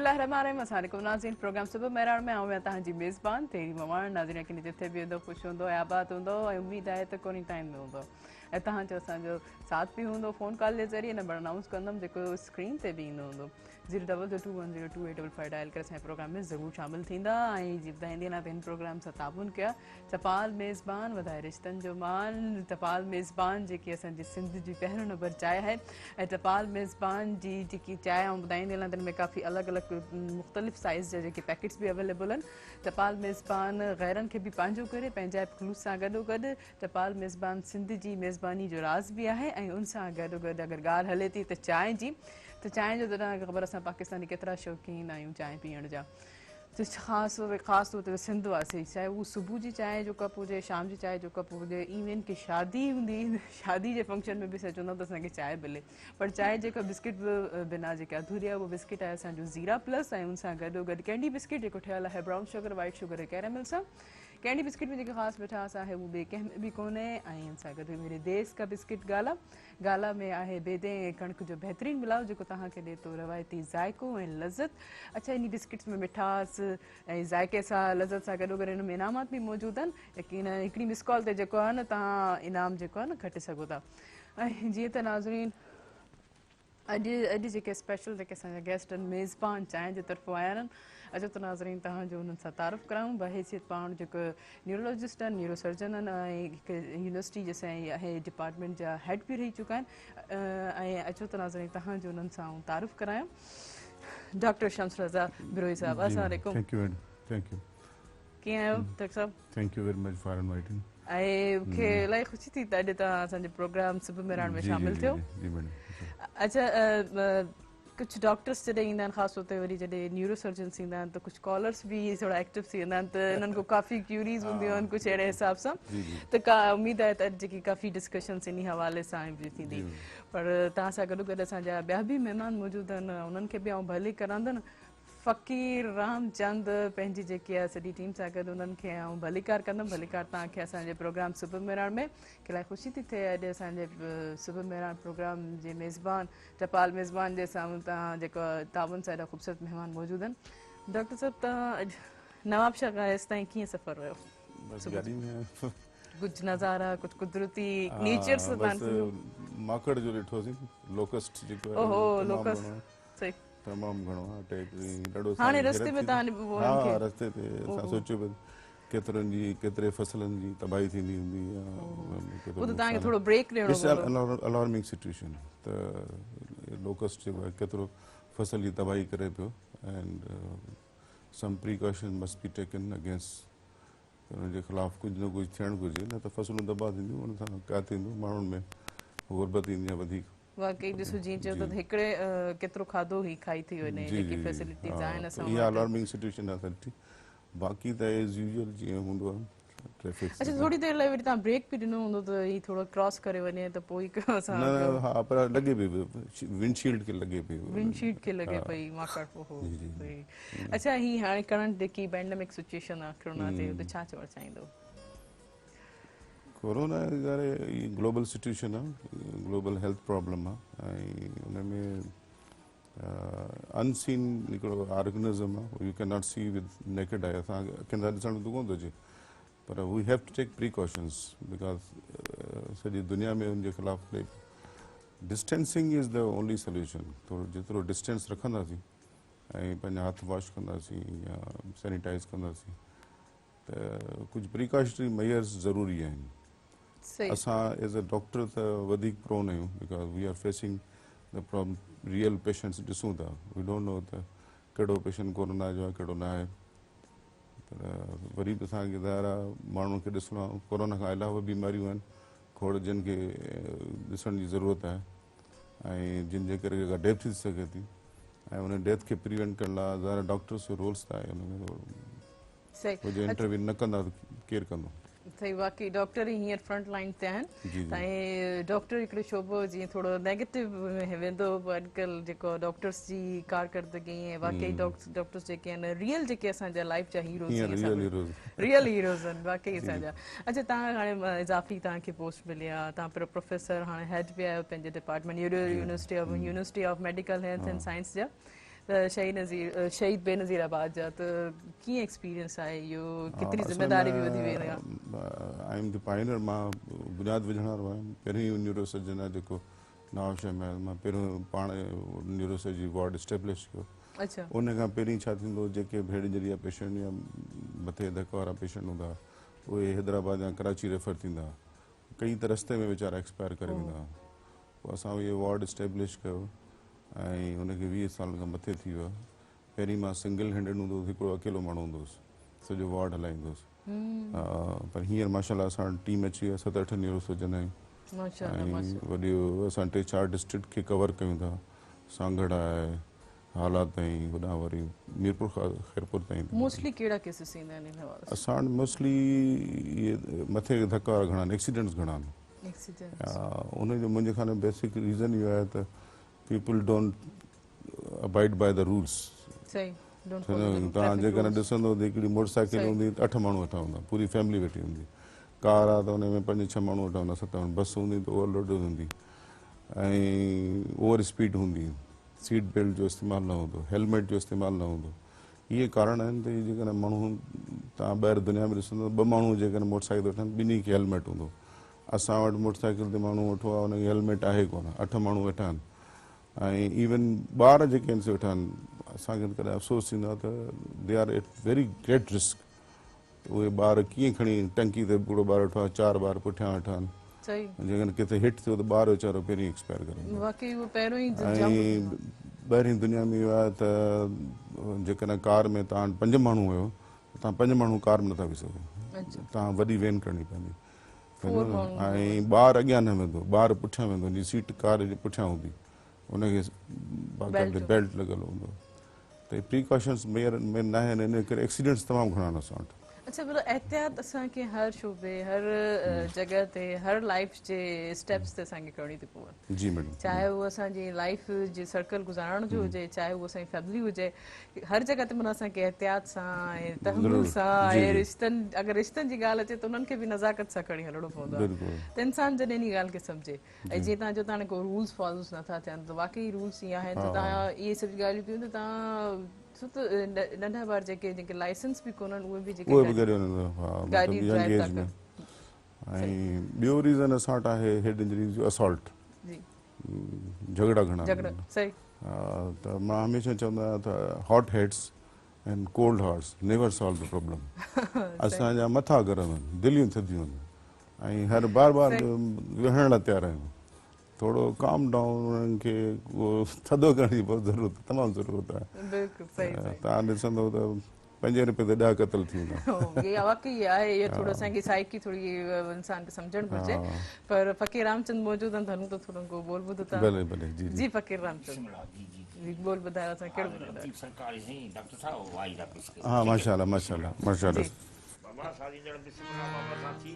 बिस्मिल्लाहिर्रहमानिर्रहीम अस्सलामुअलैकुम नाज़रीन प्रोग्राम सुबह मेराण में आऊं तव्हांजी मेज़बान तेरी मवान नाज़रीन कि जिथे भी हूंदो ख़ुशि हूंदो आबाद हूंदो ऐं उम्मीद आहे त क्वारंटाइन में हूंदो ऐं तव्हांजो असांजो साथ बि हूंदो फ़ोन कॉल जे ज़रिए नंबर अनाउंस कंदमि जेको स्क्रीन ते बि ईंदो हूंदो 022102855 डायल करे असांजे प्रोग्राम में ज़रूरु शामिल थींदा ऐं जीअं ॿुधाईंदी न त हिन प्रोग्राम सां ताबुन कया तपाल मेज़बान वधाए रिश्तनि जो मान तपाल मेज़बान जेकी असांजी सिंध जी पहिरियों नंबर चांहि आहे ऐं तपाल मेज़बान जी जेकी चांहि ऐं ॿुधाईंदी हलां त हिन में काफ़ी अलॻि अलॻि मुख़्तलिफ़ साइज़ जा जेके पैकेट्स बि अवेलेबल आहिनि तपाल मेज़बान गैरनि खे बि पंहिंजो करे पंहिंजा ख़ुलूस सां गॾोगॾु तपाल मेज़बान सिंध जी मेज़बानी जो राज़ बि आहे ऐं उन सां गॾोगॾु अगरि ॻाल्हि हले थी त चांहि जी त चांहि जो त तव्हांखे ख़बर असां पाकिस्तानी केतिरा शौक़ीन आहियूं चांहि पीअण जा त ख़ासि तौर ते सिंध वासी चाहे उहो सुबुह जी चांहि जो कप हुजे शाम जी चांहि जो कप हुजे इवन की शादी हूंदी शादी जे फंक्शन में बि असां चवंदा त असांखे चांहि मिले पर चांहि जेका बिस्किट बिना जेका अधूरी आहे उहो बिस्किट आहे असांजो ज़ीरा प्लस ऐं उन सां गॾोगॾु कैंडी बिस्किट जेको ठहियलु आहे ब्राउन शुगर वाइट शुगर ऐं कैरेमल सां कैंडी बिस्किट में जेका ख़ासि मिठास आहे उहो ॿिए कंहिं में बि कोन्हे ऐं हुन सां गॾु मेरे देश का बिस्किट गाला गाला में आहे बेदे ऐं कणिक जो बहितरीनु मिलाव जेको तव्हांखे ॾिए थो रवायती ज़ाइक़ो ऐं लज़त अच्छा इन बिस्किट्स में मिठास ऐं ज़ाइक़े सां लज़त सां गॾोगॾु हिन में इनामात बि मौजूदु आहिनि यकीन हिकिड़ी मिस कॉल ते जेको आहे न तव्हां इनाम जेको आहे न खटे सघो था ऐं जीअं त नाज़रीन अॼु जेके स्पेशल जेके असांजा गेस्ट आहिनि मेज़बान चांहि जे तरफ़ो आया आहिनि अचो त नाज़रीन तव्हांजो उन्हनि सां तारुफ़ करायूं बहैसियत पाण जेको न्यूरोलॉजिस्ट आहिनि न्यूरो सर्जन आहिनि ऐं हिकु यूनिवर्सिटी जे असांजे आहे डिपार्टमेंट जा हेड बि रही चुका आहिनि ऐं अचो त नाज़रीन तव्हांजो उन्हनि सां तारुफ़ करायूं डॉक्टर शम्स रज़ा बिरोही साहब अस्सलाम वालेकुम थैंक यू कीअं आहियो डॉक्टर साहब thank you very much for inviting ऐं मूंखे इलाही ख़ुशी थी त अॼु तव्हां असांजे प्रोग्राम सुबुह मेराण में शामिलु थियो अच्छा कुझु डॉक्टर्स जॾहिं ईंदा आहिनि ख़ासि तौर ते वरी जॾहिं न्यूरो सर्जन्स ईंदा आहिनि त कुझु कॉलर्स बि थोरा एक्टिव थी वेंदा आहिनि त हिननि खां काफ़ी क्यूरीज़ हूंदियूं आहिनि कुझु अहिड़े हिसाब सां त का उमेद आहे त अॼु जेकी काफ़ी डिस्कशन्स इन हवाले सां बि थींदी पर तव्हां सां गॾोगॾु असांजा ॿिया बि महिमान मौजूदु आहिनि उन्हनि खे बि आउं भली करांदमि फ़क़ीर रामचंद पंहिंजी जेकी आहे सॼी टीम सां गॾु उन्हनि खे आउं भलीकार कंदमि भलीकार तव्हांखे असांजे प्रोग्राम सुबुह मेराण में के लाइ ख़ुशी थी थिए अॼु असांजे सुबुह मेराण प्रोग्राम जे मेज़बान टपाल मेज़बान जे साम्हूं तव्हां जेको ताबुन सां एॾा ख़ूबसूरत महिमान मौजूदु आहिनि डॉक्टर साहब तव्हां नवाबशाह खां हेसि ताईं कीअं सफ़र रहियो कुझु नज़ारा कुझु कुदरती नेचर्स माकड़ जो ॾिठोसीं लोकस्ट जेको ओहो लोकस्ट सही तमामु घणो आहे हाणे रस्ते में हा रस्ते ते असां सोचियो पियो केतिरे फसलनि जी तबाही थींदी हूंदी अलार्मिंग सिचुएशन त लोकस्ट जेको आहे केतिरो फसल जी तबाही करे पियो and some precaution must be taken against हुनजे ख़िलाफ़ु कुझु न कुझु थियणु घुरिजे न त फसलूं तबाह थींदियूं हुन सां क्या थींदो माण्हुनि में गुरबत ईंदी आहे वधीक वाकई ॾिसो जीअं चयो त हिकिड़े केतिरो खाधो ई खाई थी वञे जेकी फैसिलिटीज़ आहिनि असां इहा अलार्मिंग सिचुएशन आहे सच्ची बाक़ी त एज़ यूजुअल जीअं हूंदो आहे ट्रैफिक अच्छा थोरी देरि लाइ वरी तव्हां ब्रेक बि ॾिनो हूंदो त ही थोरो क्रॉस करे वञे त पोइ असां न हा पर लॻे पई विंडशील्ड खे लॻे पई विंडशील्ड खे लॻे पई माकड़ अच्छा ही हाणे करंट जेकी पैंडेमिक सिचुएशन आहे कोरोना ते त छा चवणु चाहींदो कोरोना ग्लोबल सिचुएशन आहे ग्लोबल हेल्थ प्रॉब्लम आहे ऐं हुन में अनसीन हिकिड़ो ऑर्गेनिज़म आहे you can not see with naked eye असांखे अखियुनि सां ॾिसण में कोन थो अचे पर we have to take precautions because सॼी दुनिया में हुनजे ख़िलाफ़ु distancing is the only solution थोरो जेतिरो डिस्टेंस रखंदासीं ऐं पंहिंजा हथ वॉश कंदासीं या सैनिटाइज़ कंदासीं त कुझु प्रिकॉशनरी मेयर्स ज़रूरी आहिनि असां एज़ अ डॉक्टर त वधीक प्रोन आहियूं because we are facing the problem real patients ॾिसूं था वी डोंट नो त कहिड़ो पेशेंट कोरोना जो आहे कहिड़ो न आहे पर वरी बि असांखे ज़ाहिर आहे माण्हुनि खे ॾिसणो आहे कोरोना खां अलावा बीमारियूं आहिनि खोड़ जिन खे ॾिसण जी ज़रूरत आहे ऐं जिन जे करे डेथ थी सघे थी ऐं उन डेथ खे प्रिवेंट करण लाइ ज़ाहिर डॉक्टर्स जो रोल्स त आहे हुनमें इंटरव्यू न कंदा त केरु कंदो सही वाकई डॉक्टर ही हींअर फ्रंट लाइन ते आहिनि ऐं डॉक्टर हिकिड़ो शोबो जीअं थोरो नेगेटिव में वेंदो अॼुकल्ह जेको डॉक्टर्स जी कारकर्दगी ऐं वाकई डॉक्टर्स जेके आहिनि रियल जेके असांजा लाइफ जा हीरोज़ रियल हीरोज़ आहिनि वाकई असांजा अच्छा तव्हां हाणे इज़ाफ़ी तव्हांखे पोस्ट मिली आहे तव्हां प्रोफेसर हाणे हेड बि आहियो पंहिंजे department university of medical health and science जा शहीद बेनज़ीर आबाद जा त कीअं एक्सपीरियंस आहे इहो केतिरी ज़िम्मेदारी बि वधी वई आहे आई एम द पाइनर मां बुनियादु विझण वारो आहियां पहिरीं न्यूरो सर्जन आहे जेको नवाब शह महल मां पहिरियों पाण न्यूरो सर्जरी वार्ड इस्टेब्लिश कयो अच्छा उन खां पहिरीं छा थींदो जेके भेड़ जरिया पेशेंट या मथे धक वारा पेशेंट हूंदा उहे हैदराबाद या कराची रेफर थींदा कई त रस्ते में वीचारा एक्सपायर करे वेंदा पोइ असां इहो वार्ड इस्टेब्लिश कयो ऐं उनखे 20 साल खां मथे थी वियो पहिरीं मां सिंगल हैंडेड हूंदो हुउसि हिकिड़ो अकेलो माण्हू हूंदो हुउसि सॼो वार्ड हलाईंदो हुउसि पर हींअर माशाल्लाह असां टीम अची विया 7-8 न्यूरो सर्जन आहियूं ऐं वॾियो असां 3-4 डिस्ट्रिक्ट खे कवर कयूं था सांगड़ आहे हालात ताईं होॾां वरी मीरपुर खां खैरपुर ताईं मोस्टली कहिड़ा केसिस ईंदा आहिनि हिन हवाले सां असां वटि मोस्टली इहे मथे धक वारा घणा आहिनि एक्सीडेंट्स घणा आहिनि एक्सीडेंट उनजो मुंहिंजे ख़्याल में बेसिक रीज़न इहो आहे त people don't abide by the rules सही तव्हां जेकॾहिं ॾिसंदो त हिकिड़ी मोटरसाइकिल हूंदी 8 माण्हू वेठा हूंदा पूरी फैमिली वेठी हूंदी कार आहे त उन में 5-6 माण्हू वेठा हूंदा 7 माण्हू बस हूंदी त ओवरलोड हूंदी ऐं ओवर स्पीड हूंदी सीट बेल्ट जो इस्तेमालु न हूंदो हेलमेट जो इस्तेमालु न हूंदो इहे कारण आहिनि त इहे जेकॾहिं माण्हू तव्हां ॿाहिरि दुनिया में ॾिसंदो 2 माण्हू जेकॾहिं मोटरसाइकिल वेठा आहिनि ॿिन्ही खे हेलमेट हूंदो असां वटि मोटरसाइकिल ते माण्हू वेठो आहे हुनखे हेलमेट आहे कोन 8 माण्हू वेठा आहिनि ऐं इवन ॿार जेके आहिनि वेठा आहिनि असांखे कॾहिं अफ़सोस थींदो आहे त they are at very great risk उहे ॿार कीअं खणी टंकी ते बुढ़ो ॿार वेठो आहे 4 ॿार पुठियां वेठा आहिनि जेकॾहिं किथे हिट थियो त ॿार वीचारो पहिरीं एक्सपायर करे ऐं ॿाहिरीं दुनिया में इहो आहे त जेकॾहिं कार में तव्हां 5 माण्हू हुयो त तव्हां 5 माण्हू कार में नथा वेही सघो तव्हां वॾी वैन करणी पवंदी ऐं ॿार अॻियां न वेंदो ॿार पुठियां वेंदो हुनजी सीट कार जे पुठियां हूंदी उनखे बाक़ाइदे बेल्ट लॻल हूंदो त प्रिकॉशन्स में न आहिनि इन करे एक्सीडेंट्स तमामु घणा आहिनि असां वटि अच्छा मतलब एहतियात असांखे हर शोबे हर जगह ते हर लाइफ जे स्टेप्स ते असांखे करणी थी पवे जी मैडम चाहे वो असांजी लाइफ जे सर्कल गुज़ारण जो हुजे चाहे वो असांजी फैमिली हुजे हर जगह ते माना असांखे एहतियात सां ऐं तहमुल सां ऐं रिश्तनि अगरि रिश्तनि जी ॻाल्हि अचे त उन्हनि खे बि नज़ाकत सां खणी हलणो पवंदो आहे त इंसान जॾहिं इन ॻाल्हि खे सम्झे ऐं जीअं तव्हां जो तव्हां को रूल्स फॉलोस नथा थियनि त वाकई रूल्स ईअं आहिनि त तव्हां इहे सभु ॻाल्हियूं कयूं त तव्हां नंढा ॿार जेके लाइसेंस बि कोन्हनि उहे बि गाॾी ड्राइव था कनि ऐं ॿियो रीज़न असां वटि आहे हेड इंजरीज़ जो असॉल्ट झगड़ा घणा सही त मां हमेशह चवंदो आहियां त hot heads and cold hearts never solve the problem असांजा मथा गरम आहिनि दिलियूं थधियूं आहिनि ऐं हर बार विहण लाइ तयारु आहियूं थोरो काम डाउन उन्हनि खे उहो थधो करण जी बहुत ज़रूरत तमामु ज़रूरत आहे तव्हां ॾिसंदव त 5 रुपए ते 10 क़तल थी वेंदा वाकई आहे इहो थोरो असांजी साइकी थोरी इंसान खे सम्झणु घुरिजे पर फ़कीर रामचंद मौजूदु आहिनि त हू त थोरो को बोल ॿुधो था भले भले जी फ़कीर रामचंद बोल ॿुधायो असां कहिड़ो सरकारी नहीं डॉक्टर साहब वाई डॉक्टर हाँ माशाल्लाह माशाल्लाह माशाल्लाह बाबा सारी जड़ बिस्मिल्लाह बाबा साथी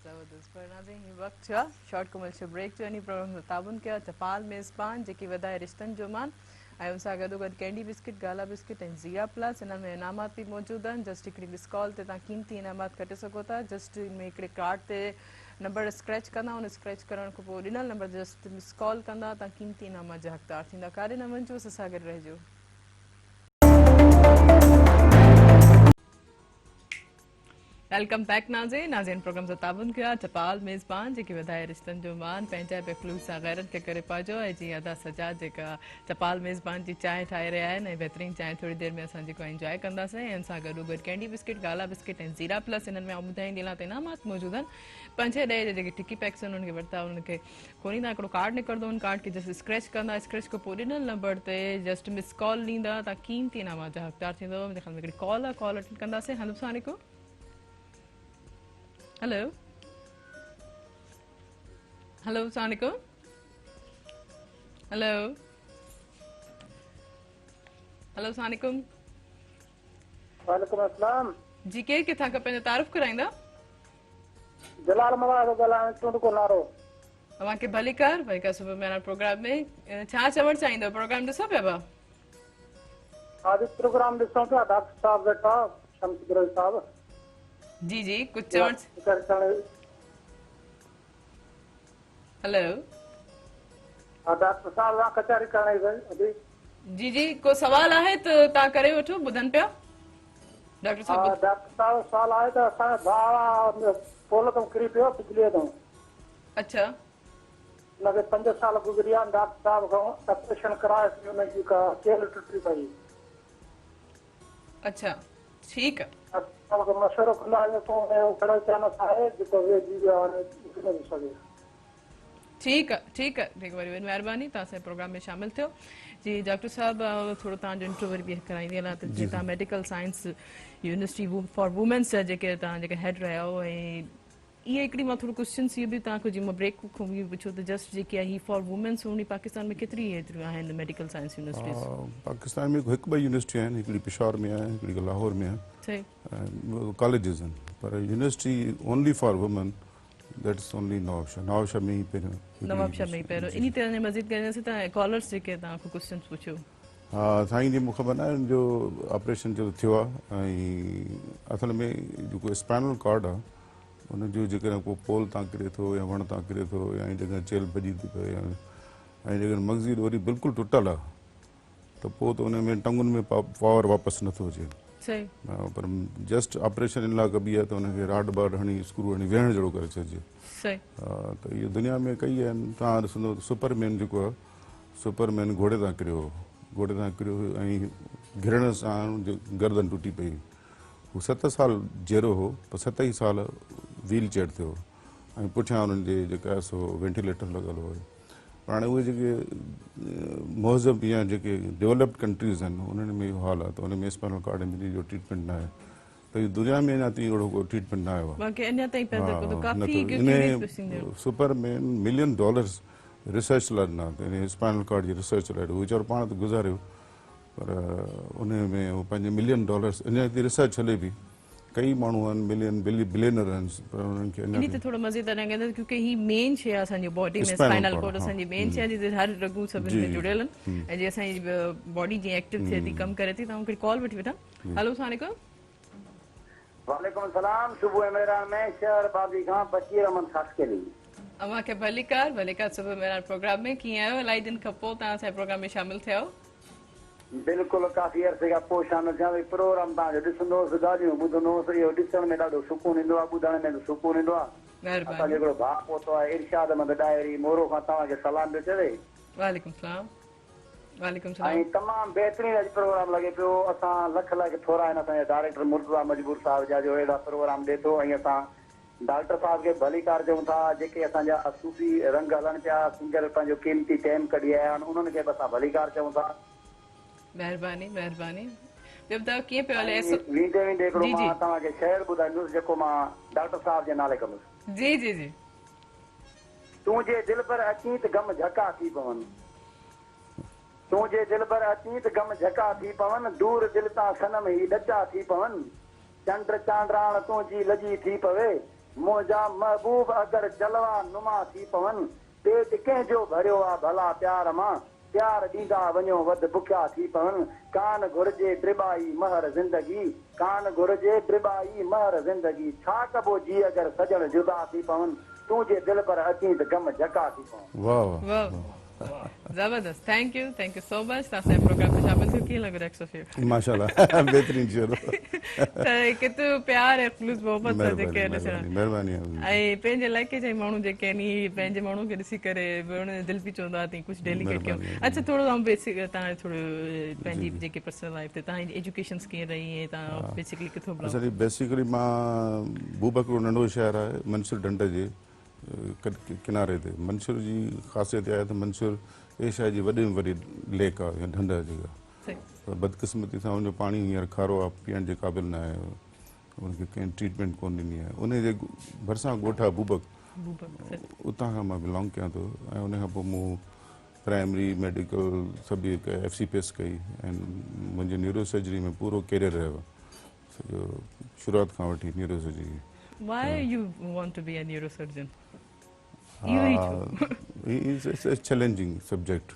ज़बरदस्त पर नाज़रीन ये वक्त छा शॉर्ट कमर्शियल ब्रेक जो इन प्रोग्राम में ताबन किया चपाल मेज़बान जेकी वधाए रिश्तनि जो मान ऐं उन सां गॾोगॾु कैंडी बिस्किट गाला बिस्किट ऐं ज़ीरा प्लस इन में इनामात भी मौजूद आहिनि जस्ट हिकिड़ी मिस कॉल ते तव्हां कीमती इनामात कटे सघो था जस्ट इन में हिकिड़े कार्ड ते नंबर स्क्रैच कंदा उन स्क्रैच करण खां पोइ ॾिनल नंबर जस्ट मिस कॉल कंदा तव्हां कीमती इनामात जा हक़दार थींदा काॾे न वञिजो असां सां गॾु रहिजो वेलकम बैक नाज़रीन प्रोग्राम सां ताबन किया चपाल मेज़बान जेके वधाए रिश्तनि जो मान पंहिंजा बि ख़ुलूस सां गैरत खे करे पाइजो ऐं जीअं अदा सजाद जेका चपाल मेज़बान जी चांहि ठाहे रहिया आहिनि ऐं बहितरीनु चांहि थोरी देरि में असां जेको इंजॉय कंदासीं ऐं हुन सां गॾोगॾु कैंडी बिस्किट गाला बिस्किट ऐं ज़ीरा प्लस इन्हनि में आउं ॿुधाईंदी हलां त इनामात मौजूदु आहिनि 5-6 ॾह जेके टिकी पैक्स आहिनि उनखे वरिता उनखे खोलींदा हिकिड़ो कार्ड निकिरंदो उन कार्ड खे जस्ट स्क्रैच कंदा स्क्रैच खां पोइ ॾिनल नंबर ते जस्ट मिस कॉल ॾींदा तव्हां कीमती इनामात जा हक़दार थींदो मुंहिंजे ख़्याल में हिकिड़ी कॉल आहे कॉल अटेंड कंदासीं हलो अस्सलाम वालेकुम हेलो हेलो अस्सलाम वालेकुम हेलो हेलो अस्सलाम वालेकुम वालेकुम अस्सलाम जी केरु किथां खां पंहिंजो तारुफ़ कराईंदा जलाल मवाद ॻाल्हायां चूंड को नारो तव्हांखे भली कर सुबुह में प्रोग्राम में छा चवणु चाहींदो प्रोग्राम ॾिसो पिया बा आज प्रोग्राम ॾिसूं पिया डॉक्टर साहब वेठा शमशुद्दीन साहब जी जी कुछ चवणु हेलो डॉक्टर साहब वहाँ कचहरी करणी हुई अभी जी जी को सवाल आहे त तव्हां करे वठो ॿुधनि पिया डॉक्टर साहब डॉक्टर साहब सवाल आहे त असांजो भाउ पोल तां किरी पियो बिजलीअ तां अच्छा हुनखे 5 साल गुज़री विया डॉक्टर साहब खां ऑपरेशन कराए हुनजी केल टुटी पई अच्छा ठीकु आहे मशवरो कंदा आहियूं तूं चांस आहे जेको वेझी वियो हाणे न सघे ठीक है वरी महिरबानी तव्हां असांजे प्रोग्राम में शामिल थियो जी डॉक्टर साहब थोरो तव्हांजो इंट्रो वरी बि कराईंदी हलां त जीअं तव्हां medical science university for women's जा जेके तव्हां जेके हेड रहिया हो ऐं इहा हिकिड़ी मां थोरो क्वेश्चन्स इहो बि तव्हांखे जीअं मां ब्रेक खां बि पुछो त जस्ट जेकी आहे ही फॉर वुमेन्स हुन पाकिस्तान में केतिरी एतिरियूं आहिनि मेडिकल साइंस यूनिवर्सिटीज़ पाकिस्तान में हिकु ॿ यूनिवर्सिटियूं आहिनि हिकिड़ी पेशावर में आहे हिकिड़ी लाहौर में आहे सही कॉलेजिस आहिनि पर university only for women that's only Nawabshah में ई पहिरियों नवाबशाह में ई पहिरियों इन तरह मज़ीद करेंदासीं तव्हां कॉलर्स जेके तव्हांखे क्वेश्चन्स पुछियो हा साईं जी मूंखे ख़बर न आहे जो ऑपरेशन जो थियो आहे ऐं असल में जेको स्पाइनल कॉर्ड आहे उनजो जेकॾहिं को पोल तां किरे थो या वण तां किरे थो या जॻह चेल भॼी थी पए ऐं जेकॾहिं मग़ज़ी वरी बिल्कुलु टुटल आहे त पोइ त उन में टंगुनि में पावर वापसि नथो अचे सही पर जस्ट ऑपरेशन इन लाइ कबी आहे त हुनखे राड बाड हणी स्क्रू हणी वेहण जहिड़ो करे छॾिजे सही त इहो दुनिया में कई आहिनि तव्हां ॾिसंदो सुपरमैन जेको आहे सुपरमैन घोड़े तां किरियो ऐं घिरण सां गर्दन टुटी पई हू 7 साल जहिड़ो हो पर 7 ई साल व्हील चेयर थियो ऐं पुठियां हुननि जे जेका आहे सो वेंटिलेटर लॻल हो पर हाणे उहे जेके महज़ब या जेके डेवलप्ड कंट्रीज़ आहिनि उन्हनि में इहो हाल आहे त उन में स्पाइनल कॉर्ड इंजरी जो ट्रीटमेंट न आहे त इहो दुनिया में अञा ताईं अहिड़ो को ट्रीटमेंट न आयो आहे इन सुपरमैन $1 मिलियन रिसर्च लाइ ॾिना त स्पाइनल कॉर्ड जी रिसर्च लाइ उहो वीचारो पाण त गुज़ारियो पर उन में उहो पंहिंजे $1 मिलियन अञा ताईं रिसर्च हले बि कई माण्हू आहिनि बिलियनर आहिनि पर उन्हनि खे इन ते थोरो मज़े तरह कहंदा क्योंकि ही मेन शइ आहे असांजी बॉडी में स्पाइनल कॉर्ड असांजी मेन शइ आहे जिते हर रगू सभिनि में जुड़ियल आहिनि ऐं जीअं असांजी बॉडी जीअं एक्टिव थिए थी कमु करे थी तव्हां मूंखे कॉल वठी वेठा हेलो अस्सलाम वालेकुम वालेकुम सलाम सुबुह मेहरान में शहर बाबी खां बशीर अहमद खासकेली अव्हांखे भली कर सुबुह मेहरान प्रोग्राम में कीअं आहियो इलाही दिन खां पोइ तव्हां असांजे प्रोग्राम में शामिल थिया बिल्कुलु काफ़ी अर्से खां पोइ शामिल थिया प्रोग्राम तव्हांजो ॾिसंदो हुउसि ॻाल्हियूं ॿुधंदो हुउसि इहो ॾिसण में ॾाढो सुकून ईंदो आहे ॿुधण में बि सुकून ईंदो आहे असांजो हिकिड़ो भाउ पोतो आहे इरशाद अहमद डायरी मोरो खां तव्हांखे सलाम पियो चवे वालेकुम सलाम ऐं तमामु बहितरीनु अॼु प्रोग्राम लॻे पियो असां लख थोरा आहिनि असांजा डायरेक्टर मुर्तज़ा मजबूर साहिब जा जो अहिड़ा प्रोग्राम ॾिए थो ऐं असां डॉक्टर साहब खे भलीकार चऊं था जेके असांजा सूफ़ी रंग हलनि पिया सिंगर पंहिंजो क़ीमती टाइम कढी आया आहिनि उन्हनि खे बि असां भलीकार चऊं था महिरबानी ॿियो ॿुधायो कीअं पियो हले वेंदे हिकिड़ो मां तव्हांखे शहर ॿुधाईंदुसि जेको मां डॉक्टर साहब जे नाले कंदुसि जी तूं जे दिलि पर अची त गम झका थी पवनि तूं जे दिलि पर अची त गम झका थी पवनि दूर दिलि तां सनम ई ॾचा थी पवनि चंड चांडराण तुंहिंजी लजी थी पवे मुंहिंजा महबूब अगरि जलवा नुमा थी पवनि पेट कंहिंजो भरियो आहे भला प्यार मां प्यार ॾींदा वञो वधि बुखिया थी पवनि कान घुर्जे ड्रिबाई महर ज़िंदगी कान घुर्जे ड्रिबाई महर ज़िंदगी छा कबो जी अगरि सजण जुदा थी पवनि तूं जे दिलि पर अची त गम झका थी पवनि वाह वाह जबरदस्त थैंक यू सो मच तव्हां असांजे प्रोग्राम में शामिल थियो कीअं लॻो एक्सोफियो माशाल्लाह बेहतरीन शेरो त केतिरो प्यार ऐं ख़ुलूस मोहब्बत सां जेके ॾिसण महिरबानी ऐं पंहिंजे इलाइक़े जा माण्हू जेके आहिनि पंहिंजे माण्हू खे ॾिसी करे दिलि बि चवंदो आहे कुझु डेलीकेट कयूं अच्छा थोरो तव्हां बेसिक तव्हां थोरो पंहिंजी जेके पर्सनल लाइफ ते तव्हांजी एजुकेशन कीअं रही ऐं तव्हां बेसिकली किथां असांजी बेसिकली मां बूबक हिकिड़ो नंढो शहर आहे मंसूर ढंढ जे किनारे ते मंसूर जी ख़ासियत आहे त मंसूर एशिया जी वॾे में वॾी लेक आहे ढंढ जेका बदकिस्मती सां उनजो पाणी हींअर खारो आहे पीअण जे क़ाबिल न आहे उनखे कंहिं ट्रीटमेंट कोन ॾिनी आहे उनजे भरिसां ॻोठ आहे बूबक उतां खां मां बिलोंग कयां थो ऐं उनखां पोइ मूं प्राइमरी मेडिकल सभु FCPS कई ऐं मुंहिंजी न्यूरोसर्जरी में पूरो कैरियर रहियो सॼो शुरूआत खां वठी neurosurgery Why you want to be a neurosurgeon? It's a challenging subject.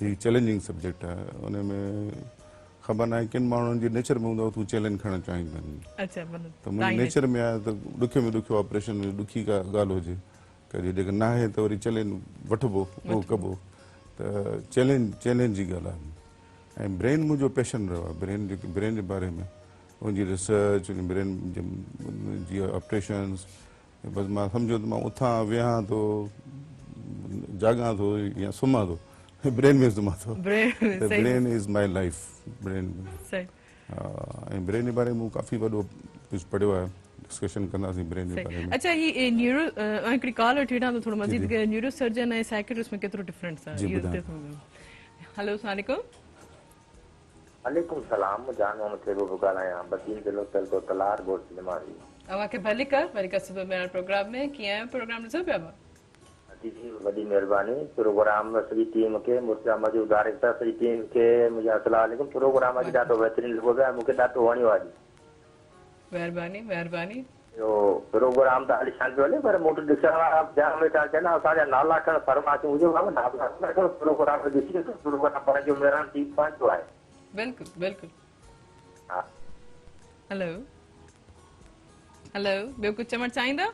ही चैलेंजिंग सब्जेक्ट आहे उन में ख़बर न आहे किन माण्हुनि जे नेचर में हूंदो तूं चैलेंज खणणु चाहींदा आहिनि अच्छा त मुंहिंजे नेचर में आहे त ॾुखे में ॾुखियो ऑपरेशन ॾुखी का ॻाल्हि हुजे कजे जेकर न आहे त वरी चैलेंज वठिबो उहो कबो त चैलेंज जी ॻाल्हि आहे ऐं ब्रेन मुंहिंजो पैशन रहियो आहे ब्रेन जे बारे में उनजी रिसर्च उन ब्रेन जी ऑपरेशन्स बसि मां सम्झो त मां उथां वेहां थो जाॻां थो या सुम्हां थो ब्रेन में सुम्हां थो brain is my life brain ऐं ब्रेन जे बारे में मूं काफ़ी वॾो कुझु पढ़ियो आहे डिस्कशन कंदासीं ब्रेन जे बारे में अच्छा ही न्यूरो हिकिड़ी कॉल वठी वठां त थोरो मज़ीद न्यूरो सर्जन ऐं साइकेट्रिस्ट में केतिरो डिफरेंस आहे हेलो अस्सलाम वालेकुम वालेकुम सलाम जान मोहम्मद सेबो ॻाल्हायां बदीन ज़िलो तलको तलार गोड़ सिनेमा जी अवांखे भली कर सुबुह में प्रोग्राम में कीअं आहियो प्रोग्राम ॾिसो पिया जी वॾी महिरबानी प्रोग्राम सॼी टीम खे मुर्जा मौजूद डायरेक्टर सॼी टीम खे मुंहिंजा अस्सलाम वालेकुम प्रोग्राम अॼु ॾाढो बहितरीनु लॻो पियो मूंखे ॾाढो वणियो आहे महिरबानी इहो प्रोग्राम त आलिशान पियो हले पर मूं वटि ॾिसण वारा जाम वेठा चवनि असांजा नाला खण फरमाइश हुजे नाला प्रोग्राम ॾिसी प्रोग्राम पंहिंजो महिरबानी थी पहुचो आहे बिल्कुलु हा हेलो ॿियो कुझु चवणु चाहींदा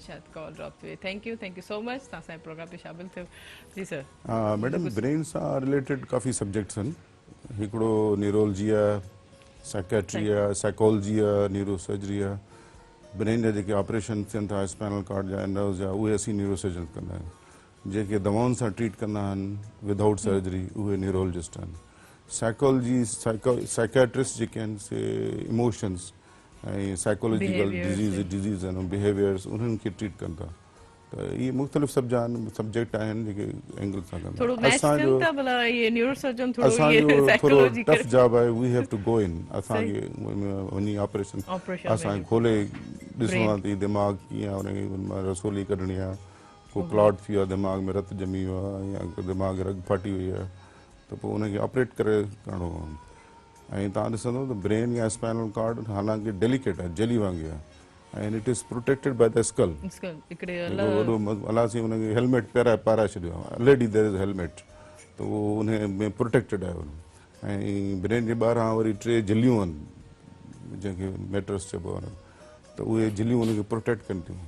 शायद कॉल ड्रॉप थी वई थैंक यू सो मच तव्हां असांजे प्रोग्राम में शामिल थियो जी सर मैडम ब्रेन सां रिलेटेड काफ़ी सब्जेक्ट्स आहिनि हिकिड़ो न्यूरोलॉजी आहे साइकेट्री आहे साइकोलॉजी आहे न्यूरोसर्जरी आहे ब्रेन जा जेके ऑपरेशन थियनि था स्पाइनल कॉर्ड जा नर्व्स जा उहे असीं न्यूरोसर्जन कंदा आहियूं जेके दवाउनि सां ट्रीट कंदा आहिनि विदाउट सर्जरी उहे न्यूरोलॉजिस्ट आहिनि साइकोलॉजी साइकेट्रिस्ट जेके आहिनि से इमोशंस ऐं साइकोलॉजिकल डिज़ीज़ आहिनि बिहेवियर्स उन्हनि खे ट्रीट कनि था त इहे मुख़्तलिफ़ सब्जेक्ट आहिनि जेके एंगल सां कंदा असांजो थोरो टफ जॉब आहे वी हैव टू गो इन असांखे वञी ऑपरेशन असांखे खोले ॾिसणो आहे त दिमाग़ कीअं आहे उनखे रसोली कढणी आहे को क्लॉट थी वियो आहे दिमाग़ में रतु ॼमी वियो आहे या दिमाग़ रग फाटी वई आहे त पोइ उनखे ऑपरेट करे करिणो आहे ऐं तव्हां ॾिसंदो त ब्रेन या स्पाइनल कॉर्ड हालांकि डेलिकेट आहे जेली वांगुरु आहे ऐं it is protected by the skull वॾो अलासीं हुनखे हेलमेट पाराए छॾियो आहे ऑलरेडी देयर इज़ हेलमेट त उहो उन में प्रोटेक्टेड आहे ऐं ब्रेन जे ॿाहिरां वरी 3 झिलियूं आहिनि जंहिंखे मेट्रस चइबो आहे त उहे झिलियूं उनखे प्रोटेक्ट कनि थियूं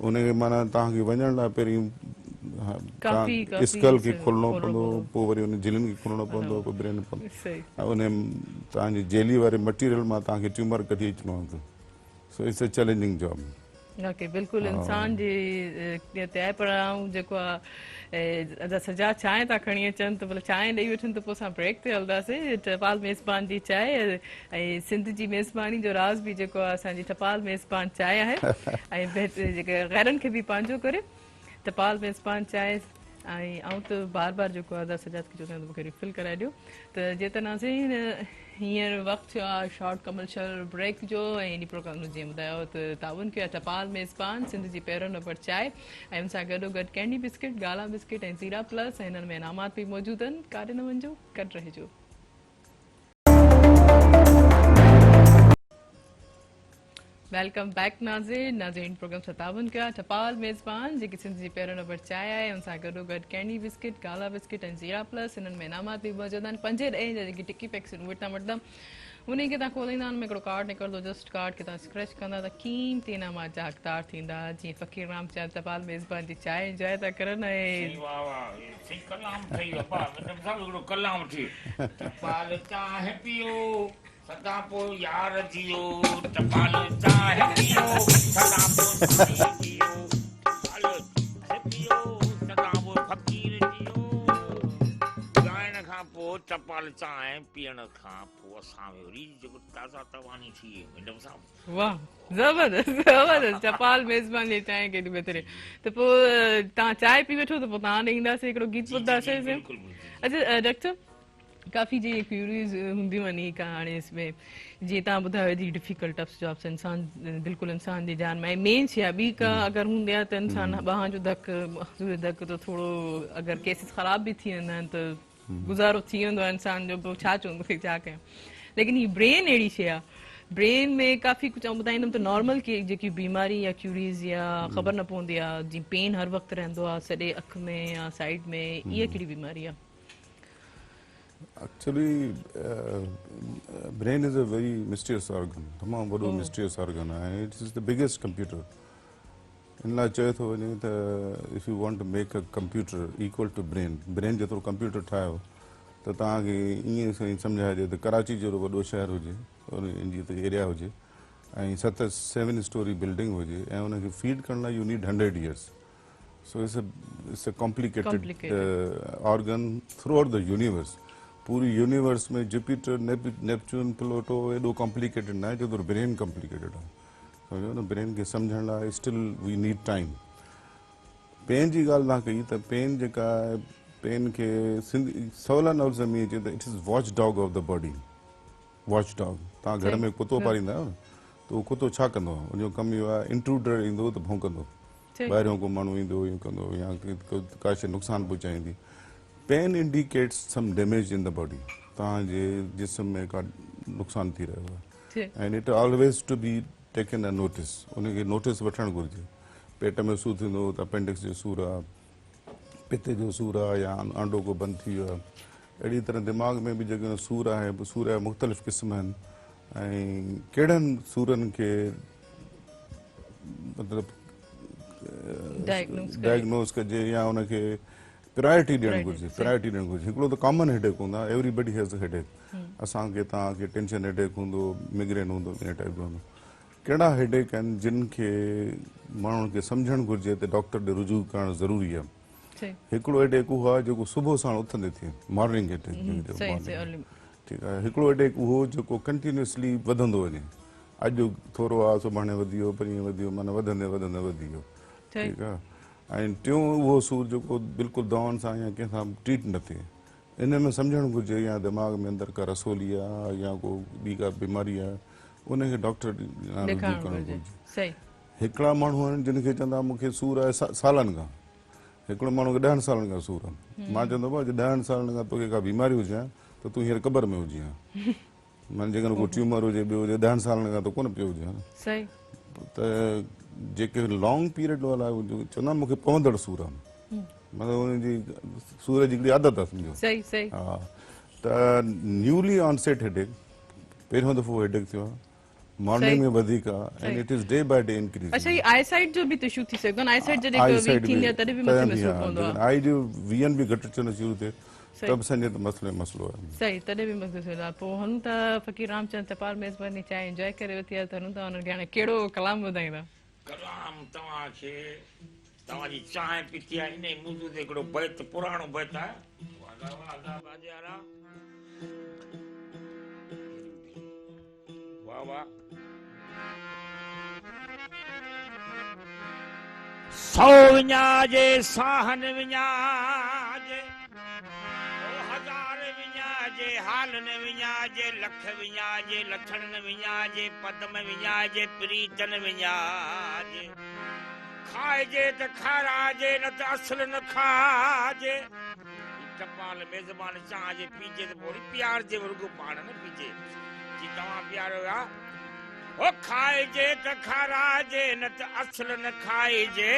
उनखे माना तव्हांखे वञण लाइ पहिरीं स्कल खे खोलणो पवंदो पोइ वरी उन झिलियुनि खे खोलणो पवंदो पोइ ब्रेन ऐं उन तव्हांजी जेली वारे मटीरियल मां तव्हांखे ट्यूमर कढी अचिणो आहे so it's a challenging job okay बिल्कुलु इंसान जी तय पर जेको आहे सॼा चांहि था खणी अचनि त भले चांहि ॾेई वठनि त पोइ असां ब्रेक ते हलंदासीं टपाल मेज़बान जी चांहि ऐं सिंध जी मेज़बानी जो राज़ बि जेको आहे असांजी टपाल मेज़बान चांहि आहे ऐं जेके गैरनि खे बि पंहिंजो करे टपाल मेज़बान चांहि ऐं त बार बार जेको आहे सजाद खे चवंदा मूंखे रिफिल कराए ॾियो त जेतनासीं हींअर वक़्तु थियो आहे शॉर्ट कमर्शियल ब्रेक जो ऐं इन प्रोग्राम में जीअं ॿुधायो त ताउन कयो आहे टपाल मेज़बान सिंध जी पहिरों नंबर चांहि ऐं हुन सां गॾोगॾु कैंडी बिस्किट गाला बिस्किट ऐं ज़ीरा प्लस ऐं हिननि में इनामात बि मौजूदु आहिनि काॾे न वञिजो गॾु रहिजो वेलकम बैक नाज़रीन प्रोग्राम 57 का टपाल मेज़बान जेकी सिंध जी पहिरियों नंबर चांहि आहे उन सां गॾोगॾु कैंडी बिस्किट गाला बिस्किट ऐं ज़ीरा प्लस हिननि में इनामात बि मौजूदु आहिनि 5 ॾहें जा जेकी टिकी पैक्स आहिनि उहे तव्हां वठंदा उन खे तव्हां खोलींदा हुन में हिकिड़ो कार्ड निकिरंदो जस्ट कार्ड खे तव्हां स्क्रैच कंदा त क़ीमती इनामात जा हक़दार थींदा जीअं फ़क़ीर रामचंद टपाल मेज़बान जी चांहि इंजॉय था करनि ऐं वाह वाह सही कलाम ठही अब्बा मतलब सब हिकिड़ो कलाम थी टपाल चाहे पियो सदा पोइ यार जियो टपाल चाहे पियो सदा पोइ जियो टपाल चाहे पियो सदा पोइ फ़क़ीर जियो ॻाइण खां पोइ टपाल चांहि पीअण खां पोइ असां वरी जेको ताज़ा तवानी थी मैडम साहब वाह ज़बरदस्त टपाल मेज़बान जी चांहि केॾी बहितरी त पोइ तव्हां चांहि पी वठो त पोइ तव्हां ॾे ईंदासीं हिकिड़ो गीत ॿुधंदासीं अच्छा डॉक्टर काफ़ी जी क्यूरीज हूंदियूं आहिनि का हाणे इसमें जीअं तव्हां ॿुधायो एॾी डिफिकल्ट टफ जॉब्स इंसान बिल्कुलु इंसान जी जान में ऐं मेन शइ आहे ॿी का अगरि हूंदी आहे त इंसान ॿांह जो धक मज़दूर धक त थोरो अगरि केसिस ख़राब बि थी वेंदा आहिनि त गुज़ारो थी वेंदो आहे इंसान जो पोइ छा चवंदो की छा कयूं लेकिन हीअ ब्रेन अहिड़ी शइ आहे ब्रेन में काफ़ी कुझु आउं ॿुधाईंदमि त नॉर्मल की जेकी बीमारी या क्यूरीज़ या ख़बर न पवंदी आहे जीअं पेन हर वक़्तु रहंदो आहे सॼे अखि में या साइड में इहा कहिड़ी बीमारी आहे Actually, brain is a very mysterious organ. तमाम बड़ो mysterious organ है. It is the biggest computer. इन लाइ चए थो वञे त if you want to make a computer equal to brain जेतिरो कंप्यूटर ठाहियो त तव्हांखे ईअं सम्झाइजे त कराची जहिड़ो वॾो शहर हुजे और इन जी त एरिया हुजे ऐं 7 स्टोरी बिल्डिंग हुजे ऐं उनखे फीड करण लाइ U need 100 years. So it's a complicated organ throughout the universe. पूरी यूनिवर्स में जुपिटर नेपच्यून प्लूटो एॾो कॉम्प्लिकेटेड न आहे जेतिरो ब्रेन कॉम्प्लिकेटेड आहे सम्झो न ब्रेन खे सम्झण लाइ still we need time pain जी ॻाल्हि तव्हां कई त पेन जेका आहे पेन खे सिंधी सवलनि लफ़्ज़ में चए त it is watch dog of the body watch dog तव्हां घर में कुतो पालींदा आहियो न त उहो कुतो छा कंदो आहे उनजो कमु इहो आहे इंट्रूडर ईंदो त भौंकंदो ॿाहिरियों को माण्हू ईंदो ईअं कंदो या का शइ नुक़सानु पहुचाईंदी pain indicates some damage in the body तव्हांजे जिस्म में का नुक़सानु थी रहियो आहे and it always to be taken a notice उनखे नोटिस वठणु घुरिजे पेट में सूरु थींदो त अपेंडिक्स जो सूरु आहे पिते जो सूरु आहे या आंडो को बंदि थी वियो आहे अहिड़ी तरह दिमाग़ में बि जेको सूरु आहे सूर जा मुख़्तलिफ़ क़िस्म आहिनि ऐं कहिड़नि सूरनि खे मतिलबु डायग्नोस कजे या उनखे प्रायोरिटी ॾियणु घुरिजे हिकिड़ो त कॉमन हेडेक हूंदो आहे एवरीबडी हैज़ अ हेडेक असांखे तव्हांखे टेंशन हेडेक हूंदो मिग्रेन हूंदो इन टाइप जो हूंदो कहिड़ा हेडेक आहिनि जिन खे माण्हुनि खे सम्झणु घुरिजे त डॉक्टर ॾे रुजू करणु ज़रूरी आहे हिकिड़ो हेडेक उहो आहे जेको सुबुह साण उथंदे थिए मॉर्निंग हेडेक ठीकु आहे हिकिड़ो हेडेक उहो जेको कंटिन्यूअसली वधंदो वञे अॼु थोरो आहे सुभाणे वधी वियो परीहं वधी वियो माना वधंदे वधंदे वधी वियो ठीकु आहे ऐं टियों उहो सूरु जेको बिल्कुलु दवाउनि सां या कंहिंसां ट्रीट न थिए इन में सम्झणु घुरिजे या दिमाग़ में अंदरि का रसोली आहे या को ॿी का बीमारी आहे उनखे डॉक्टर करणु घुरिजे हिकिड़ा माण्हू आहिनि जिन खे चवंदा मूंखे सूरु आहे सालनि खां हिकिड़ो माण्हू खे 10 सालनि खां सूरु आहे मां चवंदो भाउ 10 सालनि खां तोखे का बीमारी हुजे त तूं हींअर क़बर में हुजी आहे माना जेकॾहिं को ट्यूमर हुजे ॿियो हुजे 10 सालनि खां त कोन पियो हुजे त जेके लॉन्ग पीरियड वारा चवंदा मूंखे पवंदड़ सूरु आहे मतिलबु हुनजी सूर जी हिकिड़ी आदत आहे सम्झो हा त न्यूली ऑनसेट हेडेक पहिरियों दफ़ो हेडेक थियो आहे मॉर्निंग में वधीक आहे and it is day by day increase अच्छा ये आई साइट जो भी इशू थी सकदो आई साइट जॾहिं वीक थींदी आहे तॾहिं बि मथे में सूरु पवंदो आहे आई जो वीएन बि घटि अचणु शुरू थिए तब संजय त मसलो आहे सही तॾहिं बि मसलो आहे पोइ हूं त फ़क़ीर रामचंद टपाल मेज़बानी चांहि एंजॉय करे वठी आहे त हूं त हुनखे हाणे कहिड़ो कलाम ॿुधाईंदा कलाम तव्हांखे तव्हांजी चांहि पीती आहे इन मुंहिंजो त हिकिड़ो बैत पुराणो बैत आहे वाह वाह सौ विञाजे साहन विञाजे हजार विञाजे हाल न विञाजे लख विञाजे लछण न विञाजे पदम विञाजे प्रीत न विञाजे खाइजे त खाराजे न त असुल न खाजे टपाल मेज़बान चांहि पीजे त पोइ प्यार जे रुगो पाण न पीजे जी तव्हां प्यारो आहे ओ खाइजे त खाराइजे न त असल न खाइजे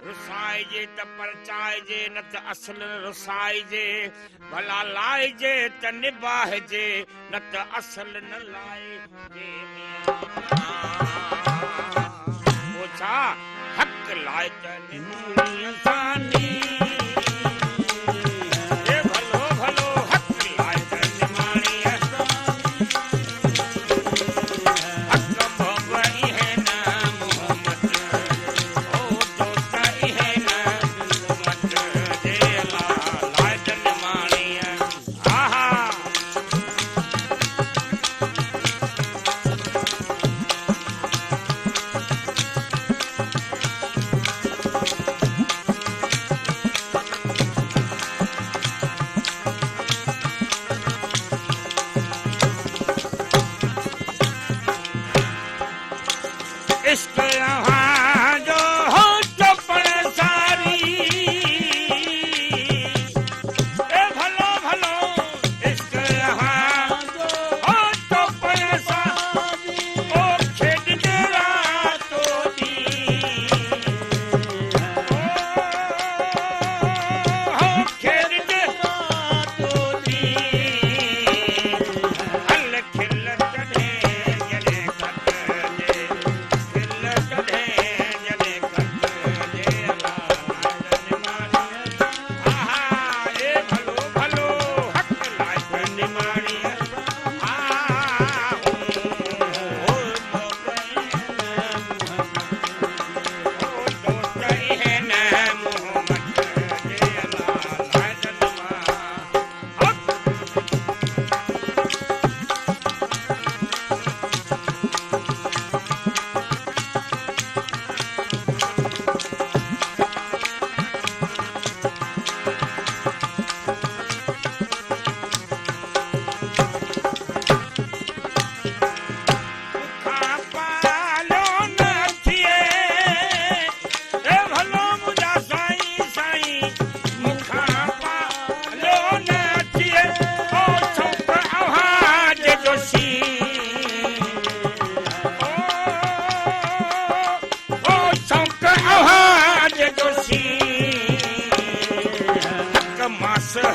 रुसाइजे त परचाइजे न त असल रुसाइजे भला लाइजे त निभाइजे न त असल न लाइजे ओ छा हक लाइ त निभाणी असानी ए भलो भलो हक लाइ त निभाणी इश्क यहाँ जो हो तो परेशानी ए भलो भलो इश्क यहाँ जो हो तो परेशानी ओ खेद तेरा तो दी हो खेद तेरा तो दी हल खिल चढ़े जने कट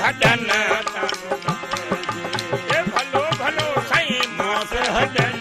हडन भलो भलो साईं मास हडन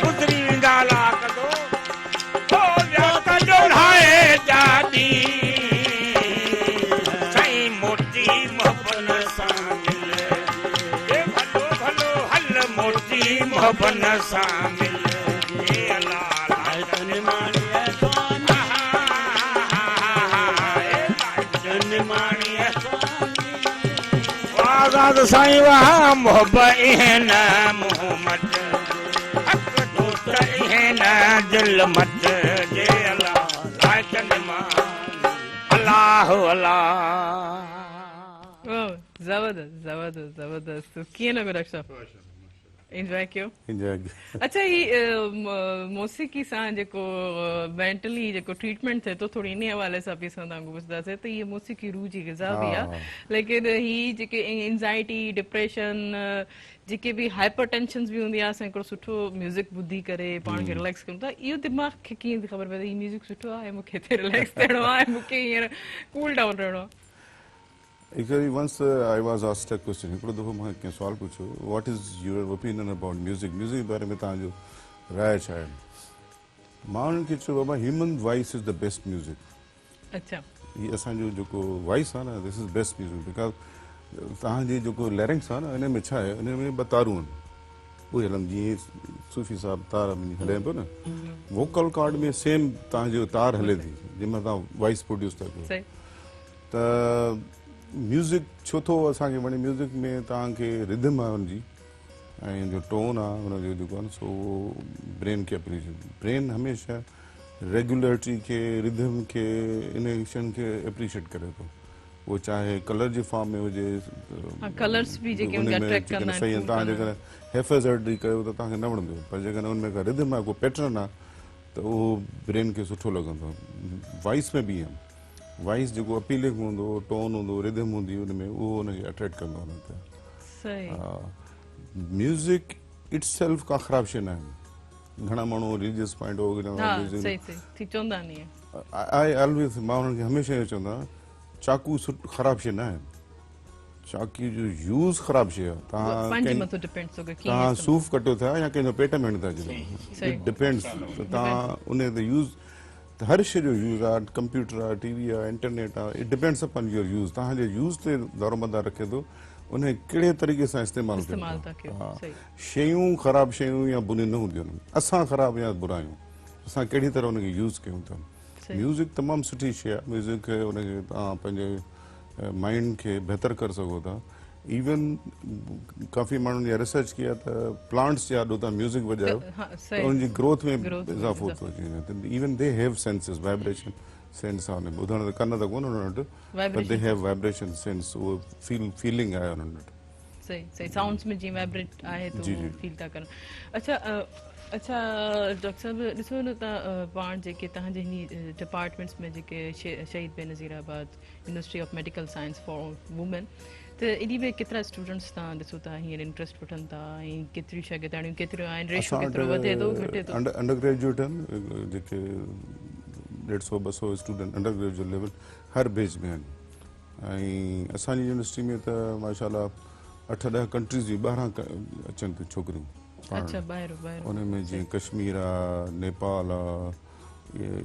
गुजरी गाला कदो हो कदो लाए जादी साईं मोती मोहबन शामिल ए भलो भलो हल मोती मोहबन शामिल ए अल्लाह लाजन मानिए सोना ए लाजन मानिए आजाद साईं वहां मोहब्बत है ना मोहम्मद दिल मत जे अल्लाह लाइकन अल्लाह अल्लाह ओह जबरदस्त जबरदस्त जबरदस्त तो कीअं लॻो डॉक्टर साहब एंजॉय कयो अच्छा ही मौसीक़ी सां जेको मेंटली जेको ट्रीटमेंट थिए थो थोड़ी इन हवाले सां बि असां तव्हांखे पुछंदासीं त इहे मौसीक़ी रूह जी ग़िज़ा बि आहे लेकिन ही जेके एंज़ाइटी डिप्रेशन जेके भी हाइपर टेंशन भी हूंदी आहे असां हिकिड़ो सुठो म्यूज़िक ॿुधी करे पाण खे रिलैक्स कयूं था इहो दिमाग़ खे कीअं थी ख़बर पए हीउ म्यूज़िक सुठो आहे मूंखे हिते रिलैक्स थियणो आहे मूंखे हींअर कूल डाउन रहणो आहे Actually, once I was asked a question, हिकिड़ो दफ़ो मां कंहिं सुवाल पुछियो, what is your opinion about music? Music बारे में तव्हांजो राय छा आहे? माण्हुनि खे चयो बाबा human voice is the best music. अच्छा हीअ असांजो जेको वॉइस आहे न this is best music because तव्हांजी जेको लैरिंग्स आहे न हिन में छा आहे हिन में ॿ तारूं आहिनि उहे हलनि जीअं सूफ़ी साहिबु तार हले पियो न वोकल कॉर्ड में सेम तव्हांजो तार हले थी जंहिंमें तव्हां वॉइस प्रोड्यूस था कयो सही त म्यूज़िक छो थो असांखे वणे म्यूज़िक में तव्हांखे रिदम आहे हुनजी ऐं जो टोन आहे हुनजो जेको आहे न सो ब्रेन खे एप्रिशिएट ब्रेन हमेशह रेगुलरिटी खे रिदम खे इन शयुनि खे एप्रिशिएट करे थो वो चाहे कलर जे फॉर्म में हुजे कलर्स भी जेके उनके अट्रैक्ट करना है सही आहे तव्हां जेकॾहिं हेफ़ज़र्डी कयो त तव्हांखे न वणंदो पर जेकॾहिं हुनमें का रिदम आहे को पैटर्न आहे त उहो ब्रेन खे सुठो लॻंदो वॉइस में बि आहे वॉइस जेको अपीलिंग हूंदो टोन हूंदो रिदम हूंदी हुनमें उहो हुनखे अट्रैक्ट कंदो हुनखे सही म्यूज़िक इट्सेल्फ का ख़राब शइ न आहे घणा माण्हू रिलीजियस पॉइंट ऑफ हाँ व्यू सही सही थी चवंदा नहीं है आई ऑलवेज मां हुननि खे हमेशह इहो चवंदो आहियां चाकू ख़राब शइ न आहे चाकी जो यूज़ ख़राब शइ आहे पंहिंजे मथां डिपेंड्स होगा कि तव्हां सूफ़ कटियो था या कंहिंजो पेट में हणी था अचो इट डिपेंड्स तव्हां उन ते यूज़ हर शइ जो यूज़ आहे कंप्यूटर आहे टीवी आहे इंटरनेट आहे it depends upon your use तव्हांजे यूज़ ते दारोमदार रखे थो उन कहिड़े तरीक़े सां इस्तेमालु कयो हा शयूं ख़राब शयूं या बुनियूं न हूंदियूं आहिनि असां ख़राब या बुरा आहियूं असां कहिड़ी तरह उनखे यूज़ कयूं था म्यूज़िक तमामु सुठी शइ आहे म्यूज़िक खे उनखे तव्हां पंहिंजे माइंड खे बहितर करे सघो था इवन काफ़ी माण्हुनि इहा रिसर्च कई आहे त प्लांट्स जे आॾो तव्हां म्यूज़िक वॼायो त उनजी ग्रोथ में इज़ाफ़ो थो अची वञे even they have senses vibration sense आहे हुन ॿुधण त कन त कोन हुननि वटि but they have vibration sense उहो फीलिंग आहे हुननि वटि सही सही साउंड्स में जी वाइब्रेट आहे तो फील था करन अच्छा अच्छा डॉक्टर साहब ॾिसो न तव्हां पाण जेके तव्हांजे हिन डिपार्टमेंट्स में जेके शहीद Benazirabad university of medical science for women त एॾी बि केतिरा स्टूडेंट्स तव्हां ॾिसो था हींअर इंट्रस्ट वठनि था ऐं केतिरियूं शागिर्दाणियूं केतिरियूं आहिनि रेशो केतिरो वधे थो घटे थो अंडर ग्रेजुएट आहिनि जेके 150-200 स्टूडेंट अंडर ग्रेजुएट लेवल हर बेच में आहिनि ऐं असांजी यूनिवर्सिटी में त माशाल्लाह 8-10 कंट्रीज़ जी 12 अचनि थियूं छोकिरियूं अच्छा ॿाहिरि उन में जीअं कश्मीर आहे नेपाल आहे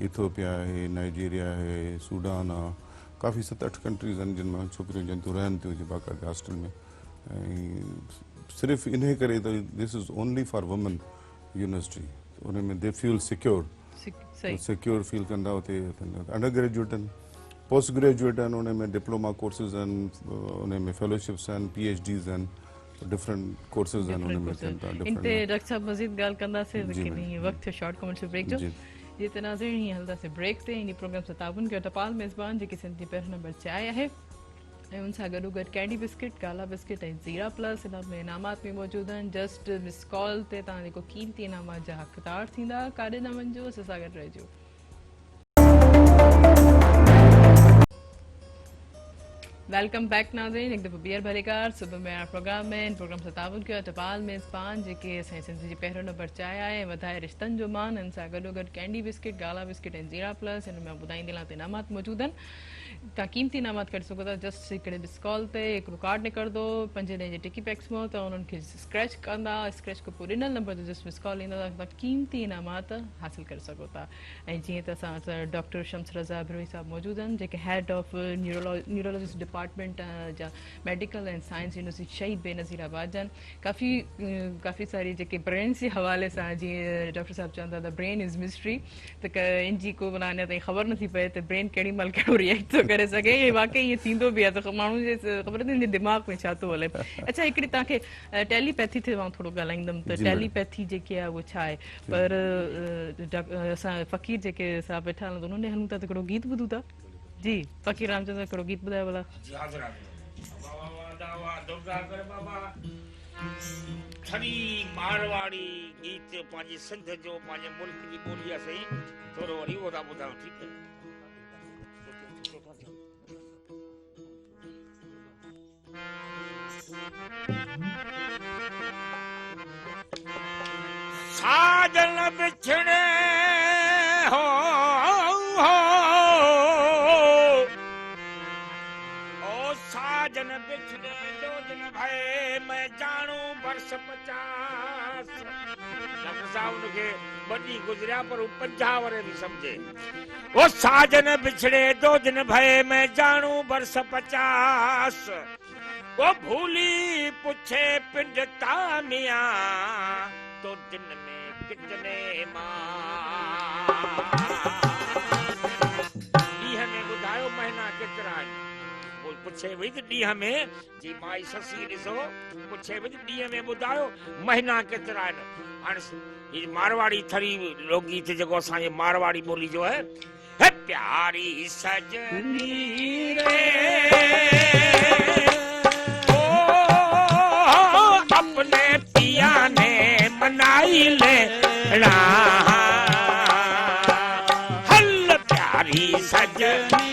इथोपिया आहे नाइजीरिया आहे सूडान आहे काफ़ी 7-8 कंट्रीज़ आहिनि जिन में छोकिरियूं जन थियूं रहनि थियूं बाक़ाइदा हॉस्टल में ऐं सिर्फ़ु इन करे त this is only for women university उन में दे फील सिक्योर फील कंदा हुते अंडर ग्रेजुएट आहिनि पोस्ट ग्रेजुएट आहिनि उन में डिप्लोमा कोर्सिस आहिनि उन में फेलोशिप्स आहिनि PhDs आहिनि डिफरेंट कोर्सेज आहिनि उन में इन ते डॉक्टर साहब मज़ीद ॻाल्हि कंदासीं लेकिन हीअ वक़्तु शॉर्ट कमर्शियल ब्रेक जो ये त नाज़रीन हीअं हलंदासीं ब्रेक ते इन प्रोग्राम सां ताबुन कयो टपाल मेज़बान जेकी सिंधी पहिरियों नंबर चांहि आहे ऐं उन सां गॾोगॾु कैंडी बिस्किट काला बिस्किट ऐं ज़ीरा प्लस हिन में इनामात में मौजूदु आहिनि जस्ट मिस कॉल ते तव्हां जेको कीमती इनामात जा हक़दार थींदा काॾे न वञिजो असां सां गॾु रहिजो वेलकम बैक नाज़रीन एक दफ़ो ॿीहर भलेकार सुबुह में प्रोग्राम में प्रोग्राम सां ताबुन कयो टपाल मेज़बान जेके असांजी सिंधी जी पहिरियों नंबर चांहि आहे वधाए रिश्तनि जो मान हिन सां गॾोगॾु कैंडी बिस्किट गाला बिस्किट ऐं ज़ीरा प्लस हिन में ॿुधाईंदे लाइ इनामात मौजूदु आहिनि तव्हां कीमती इनामात करे सघो था जस्ट हिकिड़े मिस कॉल ते हिकिड़ो कार्ड निकिरंदो 5 ॾींहं जे टिकी पैक्स मां त उन्हनि खे स्क्रैच कंदा स्क्रैच खां पोइ ॾिनल नंबर ते जस्ट मिस कॉल ईंदा तव्हां कीमती इनामात हासिलु करे सघो था ऐं जीअं त असां डॉक्टर शम्स रज़ा बिरोही साहब मौजूदु आहिनि जेके हेड ऑफ न्यूरोलॉजिस्ट डिपार्टमेंट जा मेडिकल एंड साइंस यूनिवर्सिटी शहीद बेनज़ीराबाद जा आहिनि काफ़ी सारी जेके ब्रेन जे हवाले सां जीअं डॉक्टर साहब चवंदा त ब्रेन इज़ मिस्ट्री त इन जी को माना अञा ताईं ख़बर नथी पए त ब्रेन केॾी महिल कहिड़ो रिएक्ट थो करे सघे ऐं वाक़ई ईअं थींदो बि आहे त माण्हू जे ख़बर अथई दिमाग़ में छा थो हले अच्छा हिकिड़ी तव्हांखे टेलीपैथी ते मां थोरो ॻाल्हाईंदमि त टेलीपैथी जेकी आहे उहा छा आहे पर असां फ़क़ीर जेके साहब वेठा हलूं त उन्हनि हलूं था त हिकिड़ो गीत ॿुधूं था जी फ़क़ीर रामचंद्र हिकिड़ो गीत ॿुधायो भला खड़ी मारवाड़ी गीत पंहिंजे सिंध जो पंहिंजे मुल्क जी ॿोली आहे सही थोरो वरी उहो था ॿुधायो ठीकु आहे साजन बिछड़े हो ओ साजन बिछड़े दो दिन भय मैं जानू बरस 50 डॉक्टर साहब उनके बड़ी गुजरिया पर 50 वरे भी समझे। वो साजन बिछड़े 2 दिन भये मैं जानू बरस 50। वो भूली पूछे पिंड तामिया तो दिन में कितने ॾींहं में ॿुधायो महीना केतिरा आहिनि। वो पुछे वई त ॾींहं में जी माई ससी ॾिसो पुछे वई त ॾींहं में ॿुधायो महीना केतिरा आहिनि। हाणे ये मारवाड़ी थरी लोकगीत जेको असांजे मारवाड़ी ॿोली जो है प्यारी सजनी रे ओ अपने पिया ने मनाई लेना हल प्यारी सजनी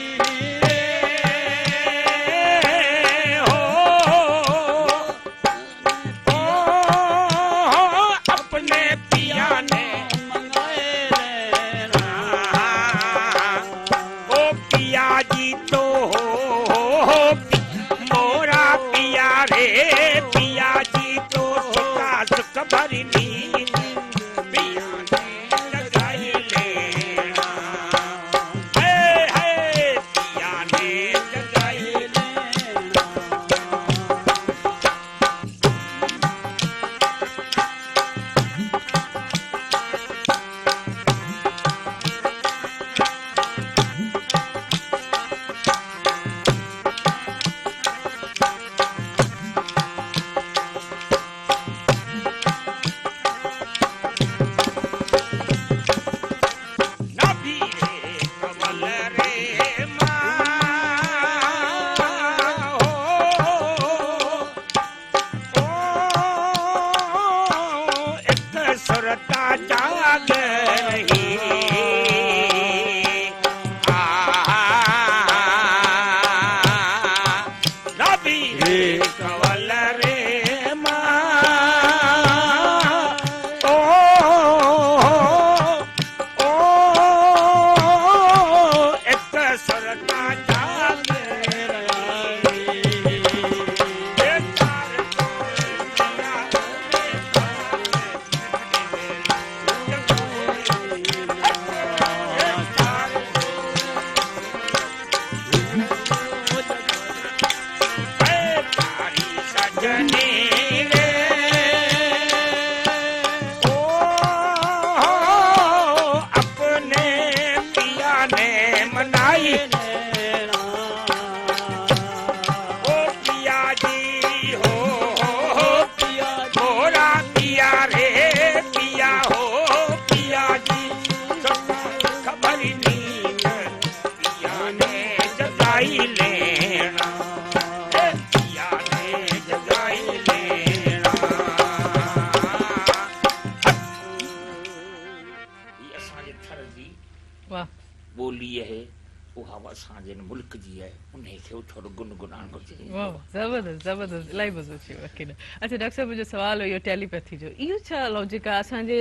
ज़बरदस्त इलाही मज़ो अची वियो वकील। अच्छा डॉक्टर साहब मुंहिंजो सवाल हुयो टेलीपैथी जो, इहो छा लॉजिक आहे असांजे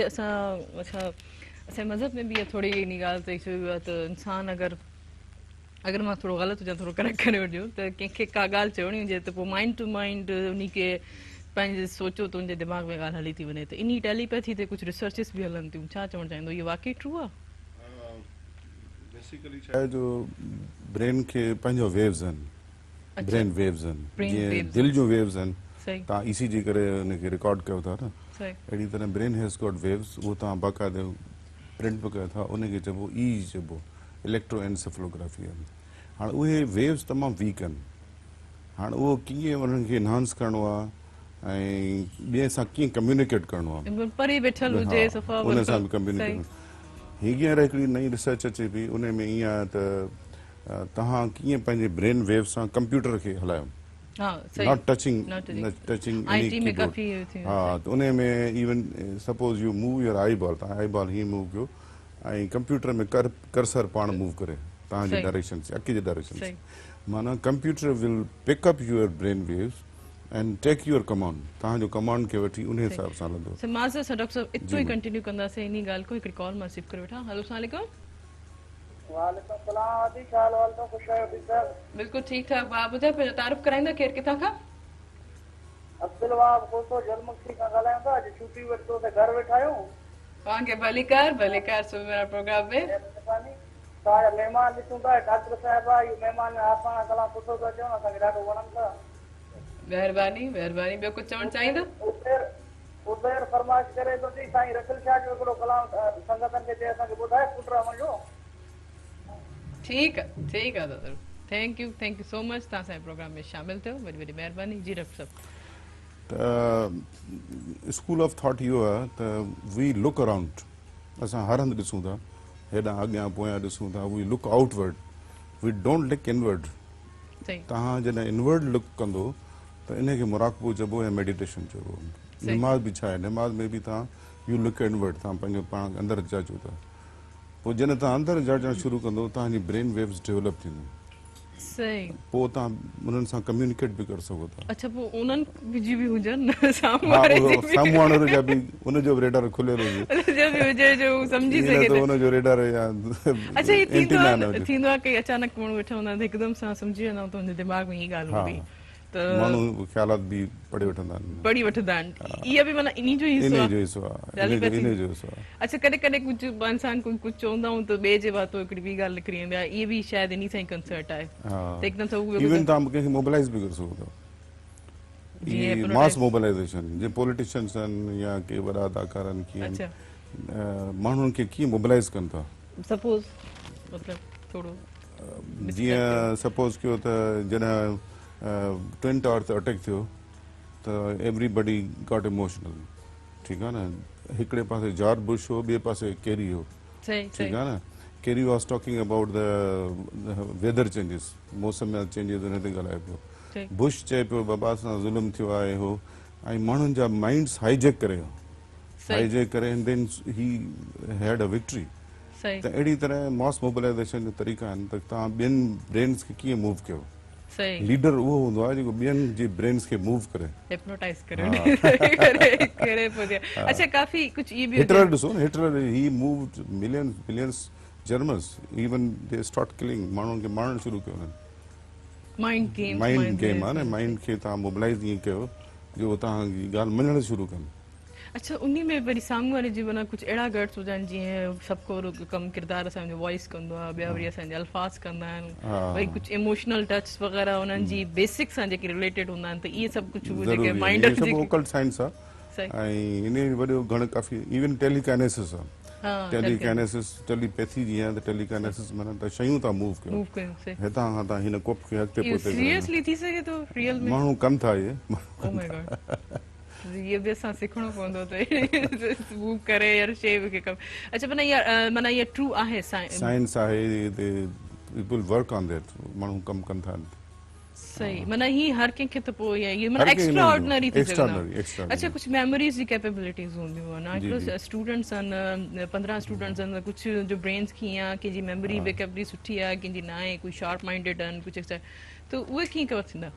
मज़हब में बि इहा थोरी इन ॻाल्हि ते चयो वियो आहे त इंसानु अगरि मां थोरो ग़लति हुजां थोरो करेक्ट करे वठिजो त कंहिंखे का ॻाल्हि चवणी हुजे त पोइ माइंड टू माइंड उन खे पंहिंजे सोचो त उनजे दिमाग़ में ॻाल्हि हली थी वञे त इन टेलीपैथी ते कुझु रिसर्चिस बि हलनि थियूं, छा चवणु चाहींदो इहो वाकई ट्रू आहे? बेसिकली छा आहे जो ब्रेन खे पंहिंजो वेव्स आहिनि, ब्रेन वेव्स आहिनि, जीअं दिलि जूं वेव्स आहिनि, तव्हां ECG करे उनखे रिकॉर्ड कयो था न, अहिड़ी तरह ब्रेन हैज़ गॉट वेव्स, उहो तव्हां बाक़ाइदे प्रिंट बि कयो था, उनखे चइबो चइबो इलेक्ट्रोएन्सेफलोग्राफी आहे। हाणे उहे वेव्स तमामु वीक आहिनि, हाणे उहो कीअं उन्हनि खे इनहांस करिणो आहे ऐं ॿिए सां कीअं कम्युनिकेट करिणो आहे, उन सां बि कम्युनिकेट। हींअर हिकिड़ी नई रिसर्च अचे पई, उन में ईअं आहे त तव्हां कीअं पंहिंजे ब्रेन वेव सां कंप्यूटर खे हलायो, नॉट टचिंग एनी कीबोर्ड। हा त उन में even suppose U move your eye ball, तव्हां आई बॉल हीअं मूव कयो ऐं कंप्यूटर में कर्सर पाण मूव करे तव्हांजी डायरेक्शन से, अखि जे डायरेक्शन से, माना computer will pick up your brain waves and take your command, तव्हांजो कमांड खे वठी उन हिसाब सां हलंदो। माज़रत सां डॉक्टर साहब एतिरो ई कंटिन्यू कंदासीं इन ॻाल्हि को। हिकिड़ी कॉल मां रिसीव करे वठां। हेलो अस्सलाम वालेकुम। वालेकुम सलाम आदि, छा हाल आहे? ख़ुश आहियो सर? बिल्कुलु ठीकु ठाक। भाउ ॿुधाए पंहिंजो तारीफ़ कराईंदा, केरु किथां खां? अब्दुल वहाब कोसो जलमक्सी खां ॻाल्हायूं था। अॼु छुटी वरितो त घर वेठा आहियूं। वांगे भलीकार सुबह प्रोग्राम में महिरबानी तव्हांजा महिमान ॾिसूं था डॉक्टर साहिबा इहो महिमान आसाना कलाम सुठो था चवनि असांखे ॾाढो वणनि था महिरबानी ॿियो कुझु चवणु चाहींदो उबेर फरमाइश करे थो थी साईं रसूल शाह जो हिकिड़ो कलाम संगतनि खे चए असांखे ॿुधाए पुटरा वञो ठीकु आहे दादा थैंक यू सो मच तव्हां असांजे प्रोग्राम में शामिल थियो वॾी महिरबानी जी डॉक्टर साहब स्कूल ऑफ थॉट इहो आहे त वी लुक अराउंड असां हर हंधि ॾिसूं था हेॾां अॻियां पोयां ॾिसूं था we look outward we don't look inward सही तव्हां जॾहिं इनवर्ड लुक कंदो त इनखे मुराक़बो चइबो ऐं मेडिटेशन चइबो नमाज़ बि छा आहे नमाज़ में बि तव्हां यू लुक इनवर्ड तव्हां पंहिंजो पाण अंदरि जाचो था पोइ जॾहिं तव्हां अंदरि जाचणु शुरू कंदो तव्हांजी ब्रेन वेव्स डेवलप थींदियूं सही पोइ तव्हां उन्हनि सां कम्युनिकेट बि करे सघो था अच्छा पोइ उन्हनि जी बि हुजनि साम्हूं हा वारे जी उहो साम्हूं वारे जा बि उनजो बि रेडार खुलियल हुजे जो बि हुजे जो सम्झी ईअं न सघे त उनजो रेडार या अच्छा ये एंटीना न हुजे थींदो आहे कि अचानक माण्हू वेठा हूंदा आहिनि हिकदमि सां सम्झी वेंदा त हुनजे दिमाग़ में हीअ ॻाल्हि हूंदी त माण्हू ख़्यालात बि पढ़े वठंदा आहिनि पढ़ी वठंदा आहिनि इहा बि माना इन्ही जो हिसो इन आहे जो हिसो आहे Telepathy. इन जो हिसो आहे अच्छा कॾहिं कुझु इंसान कुझु चवंदा आहियूं त ॿिए जे वातो हिकिड़ी ॿी ॻाल्हि निकिरी वेंदी आहे इहे बि शायदि इन सां ई कंसर्ट आहे त हिकदमि सां उहो इवन तव्हां कंहिंखे मोबिलाइज़ बि करे सघो था जीअं इहे मास मोबिलाइज़ेशन जीअं पॉलिटिशियंस आहिनि या के वॾा अदाकार आहिनि कीअं अच्छा माण्हुनि खे कीअं मोबिलाइज़ कनि था सपोज मतिलबु थोरो जीअं सपोज कयो त जॾहिं ट्विन टावर ते अटैक थियो त एवरीबडी गॉट इमोशनल ठीकु आहे न हिकिड़े पासे जॉर्ज बुश हो ॿिए पासे केरी हो सही ठीकु आहे न Kerry was talking about the weather changes मौसम में चेंजिस हुन ते ॻाल्हाए पियो सही बुश चए पियो बाबा सां ज़ुल्म थियो आहे हो ऐं माण्हुनि जा माइंड्स हाईजेक करे and then he had a victory सही त अहिड़ी तरह मास मोबिलाइज़ेशन जो तरीक़ा आहिनि त तव्हां ॿियनि ब्रेन्स खे कीअं मूव कयो सही लीडर उहो हूंदो आहे जेको ॿियनि जे ब्रेन्स खे मूव करे हिप्नोटाइज करे अच्छा काफ़ी कुझु इहे बि हिटलर ॾिसो न हिटलर ही moved millions Germans even they start killing माण्हुनि खे मारणु शुरू कयो हुननि माइंड गेम आहे न माइंड खे तव्हां मोबिलाइज़ ईअं कयो जो तव्हांजी ॻाल्हि मञणु शुरू कनि अच्छा उन्ही में वरी साम्हूं वारे जी माना कुझु अहिड़ा गट्स हुजनि जीअं सभु को कमु किरदारु असांजो वॉइस कंदो आहे ॿिया वरी असांजा अल्फाज़ कंदा आहिनि वरी कुझु इमोशनल टच वग़ैरह उन्हनि जी बेसिक सां जेके रिलेटेड हूंदा आहिनि त इहे सभु कुझु जेके माइंड सभु ओकल्ट साइंस आहे सही ऐं इन वॾो घणो काफ़ी इवन टेलीकाइनेसिस आहे हा टेलीकाइनेसिस टेलीपैथी जीअं आहे त टेलीकाइनेसिस माना त शयूं था मूव कयो मूव कयूं सही हितां खां तव्हां हिन कोप खे अॻिते इहो पोते सीरियसली थी सघे थो रियल में माण्हू कनि था इहे Oh my God. ये भी असां सिखणो पवंदो त मूव करे यार शइ खे कमु अच्छा माना इहा ट्रू आहे साइंस आहे पीपल वर्क ऑन दैट माण्हू कमु कनि था सही माना ही हर कंहिंखे त पोइ ये माना एक्स्ट्रा ऑर्डिनरी थी सघंदा अच्छा कुछ मेमोरीज जी कैपेबिलिटीज हूंदियूं आहिनि हिकिड़ो स्टूडेंट्स आहिनि 15 स्टूडेंट्स आहिनि कुछ जो ब्रेन्स कीअं आहे कंहिंजी मेमोरी वेकेबिलिटी सुठी आहे कंहिंजी न आहे कोई शार्प माइंडेड आहिनि कुछ त उहे कीअं कवर थींदा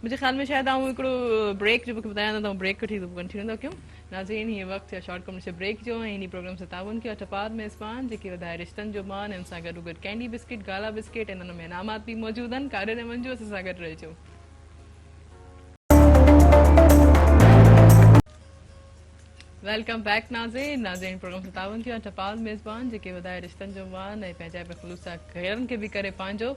मुझे ख्याल में शायद आऊं हिकिड़ो ब्रेक जो मूंखे ॿुधायां त ब्रेक वठी कंटिन्यू था कयूं नाज़रीन हीअ वक़्तु आहे शॉर्ट कमर्शियल ब्रेक जो ऐं इन प्रोग्राम सां ताउन कयो टपाल मेज़बान जेके वधाए रिश्तनि जो मान हिन सां गॾु गॾु कैंडी बिस्किट गाला बिस्किट हिननि में इनामात बि मौजूदु आहिनि कारे ने वञिजो असां सां गॾु रहिजो वेलकम बैक नाज़रीन प्रोग्राम सां ताउन कयो टपाल मेज़बान जेके वधाए रिश्तनि जो मान ऐं पंहिंजा ख़ुलूस घरनि खे बि करे पंहिंजो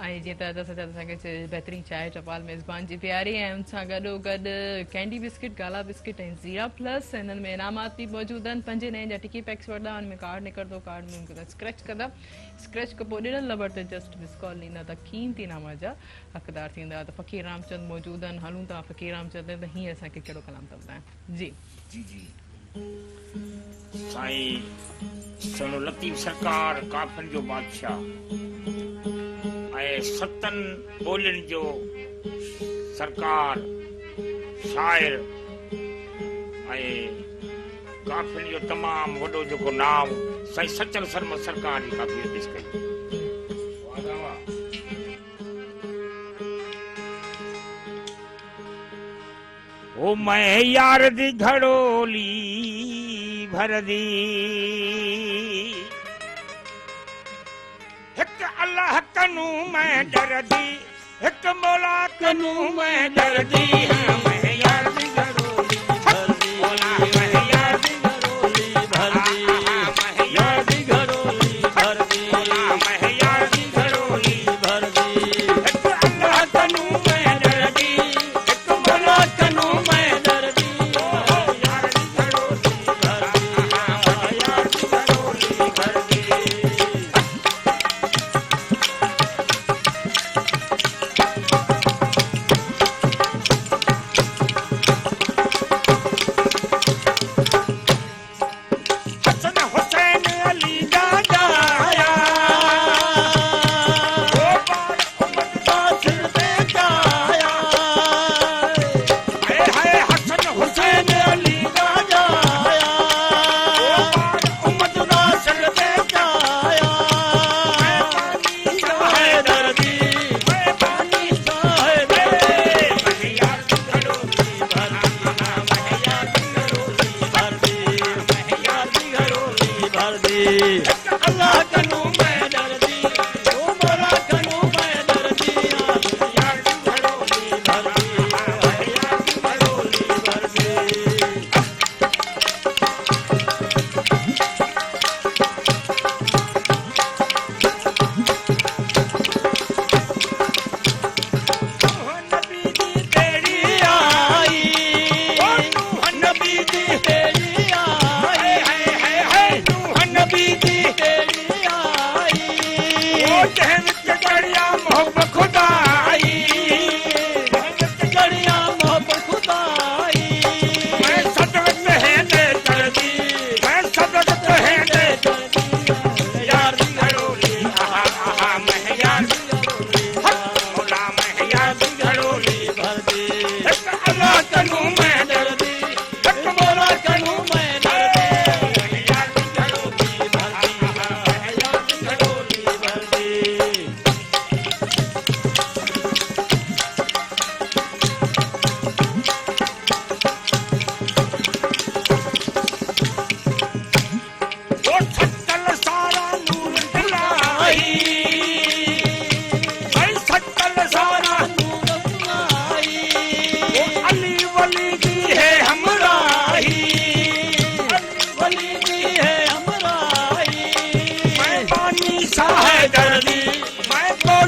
ऐं जीअं त असांखे बहितरीन चांहि टपाल मेज़बान जी प्यारी ऐं हुन सां गॾो गॾु कैंडी बिस्किट गाला बिस्किट ऐं ज़ीरा प्लस हिननि में इनामात बि मौजूदु आहिनि 5 नए जा टिकी पैक्स वठंदा हुन में कार्ड निकिरंदो कार्ड में स्क्रैच कंदा स्क्रैच खां पोइ ॾिनल नंबर ते जस्ट मिस कॉल ॾींदा त कीमती इनाम जा हक़दार थींदा त फ़क़ीर रामचंद मौजूदु आहिनि हलूं था फ़क़ीर रामचंद त हीअं असांखे कहिड़ो कलाम था ॿुधाइनि जी जी जी साईं चलो लतीफ़ सरकार काफ़िन जो बादशाह ऐं 7 ॿोलियुनि जो सरकार शाइर ऐं काफ़िन जो तमामु वॾो जेको नाम साईं सचल शर्मा सरकार जी काफ़ी पेश कई ओ मैं यार दी घड़ोली भर दी एक अल्लाह कनू मैं डर दी एक मौला कनू मैं डर दी मैं यार दी घड़ोली भर दी मौला मैं यार दी घड़ोली भर दी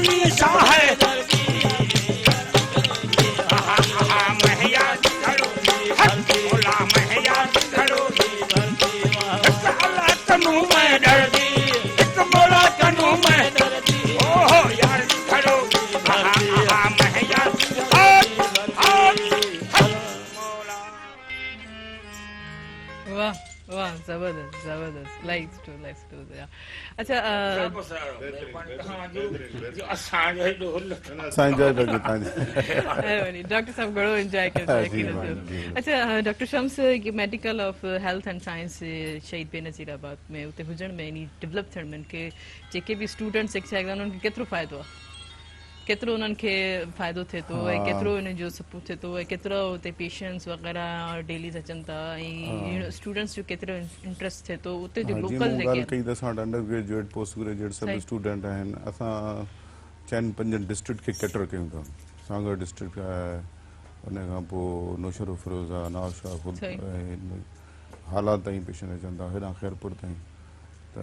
मनीषा है मैया खड़ो बोला मैया खड़ो अल्लाह तनु मैं डरदी एक बोला तनु मैं ओहो यार खड़ो मैया वाह वाह, जबरदस्त जबरदस्त, लाइक्स टू अच्छा डॉक्टर साहब घणो एंजॉय कयो अच्छा doctor Shams medical of health and science शहीद बेनज़ीराबाद में उते हुजण में नी डेवलप थियण में के जेके भी स्टूडेंट्स शिक्षा उन्हनि खे केतिरो फ़ाइदो आहे, केतिरो उन्हनि खे फ़ाइदो थिए थो ऐं केतिरो इन जो सपोर्ट थिए थो ऐं केतिरो उते पेशेंट्स वग़ैरह डेलीज़ अचनि था ऐं स्टूडेंट्स जो केतिरो इंट्रस्ट थिए थो उते जो लोकल जेके कई दफ़ा अंडर ग्रेजुएट पोस्ट ग्रेजुएट सभु स्टूडेंट आहिनि असां 4-5 डिस्ट्रिक्ट खे कैटर कयूं था सागर डिस्ट्रिक्ट आहे उन खां पोइ नौशरो फिरोज़ आहे नवाबशाह ख़ुद हालात ताईं पेशेंट अचनि था हेॾां ख़ैरपुर ताईं त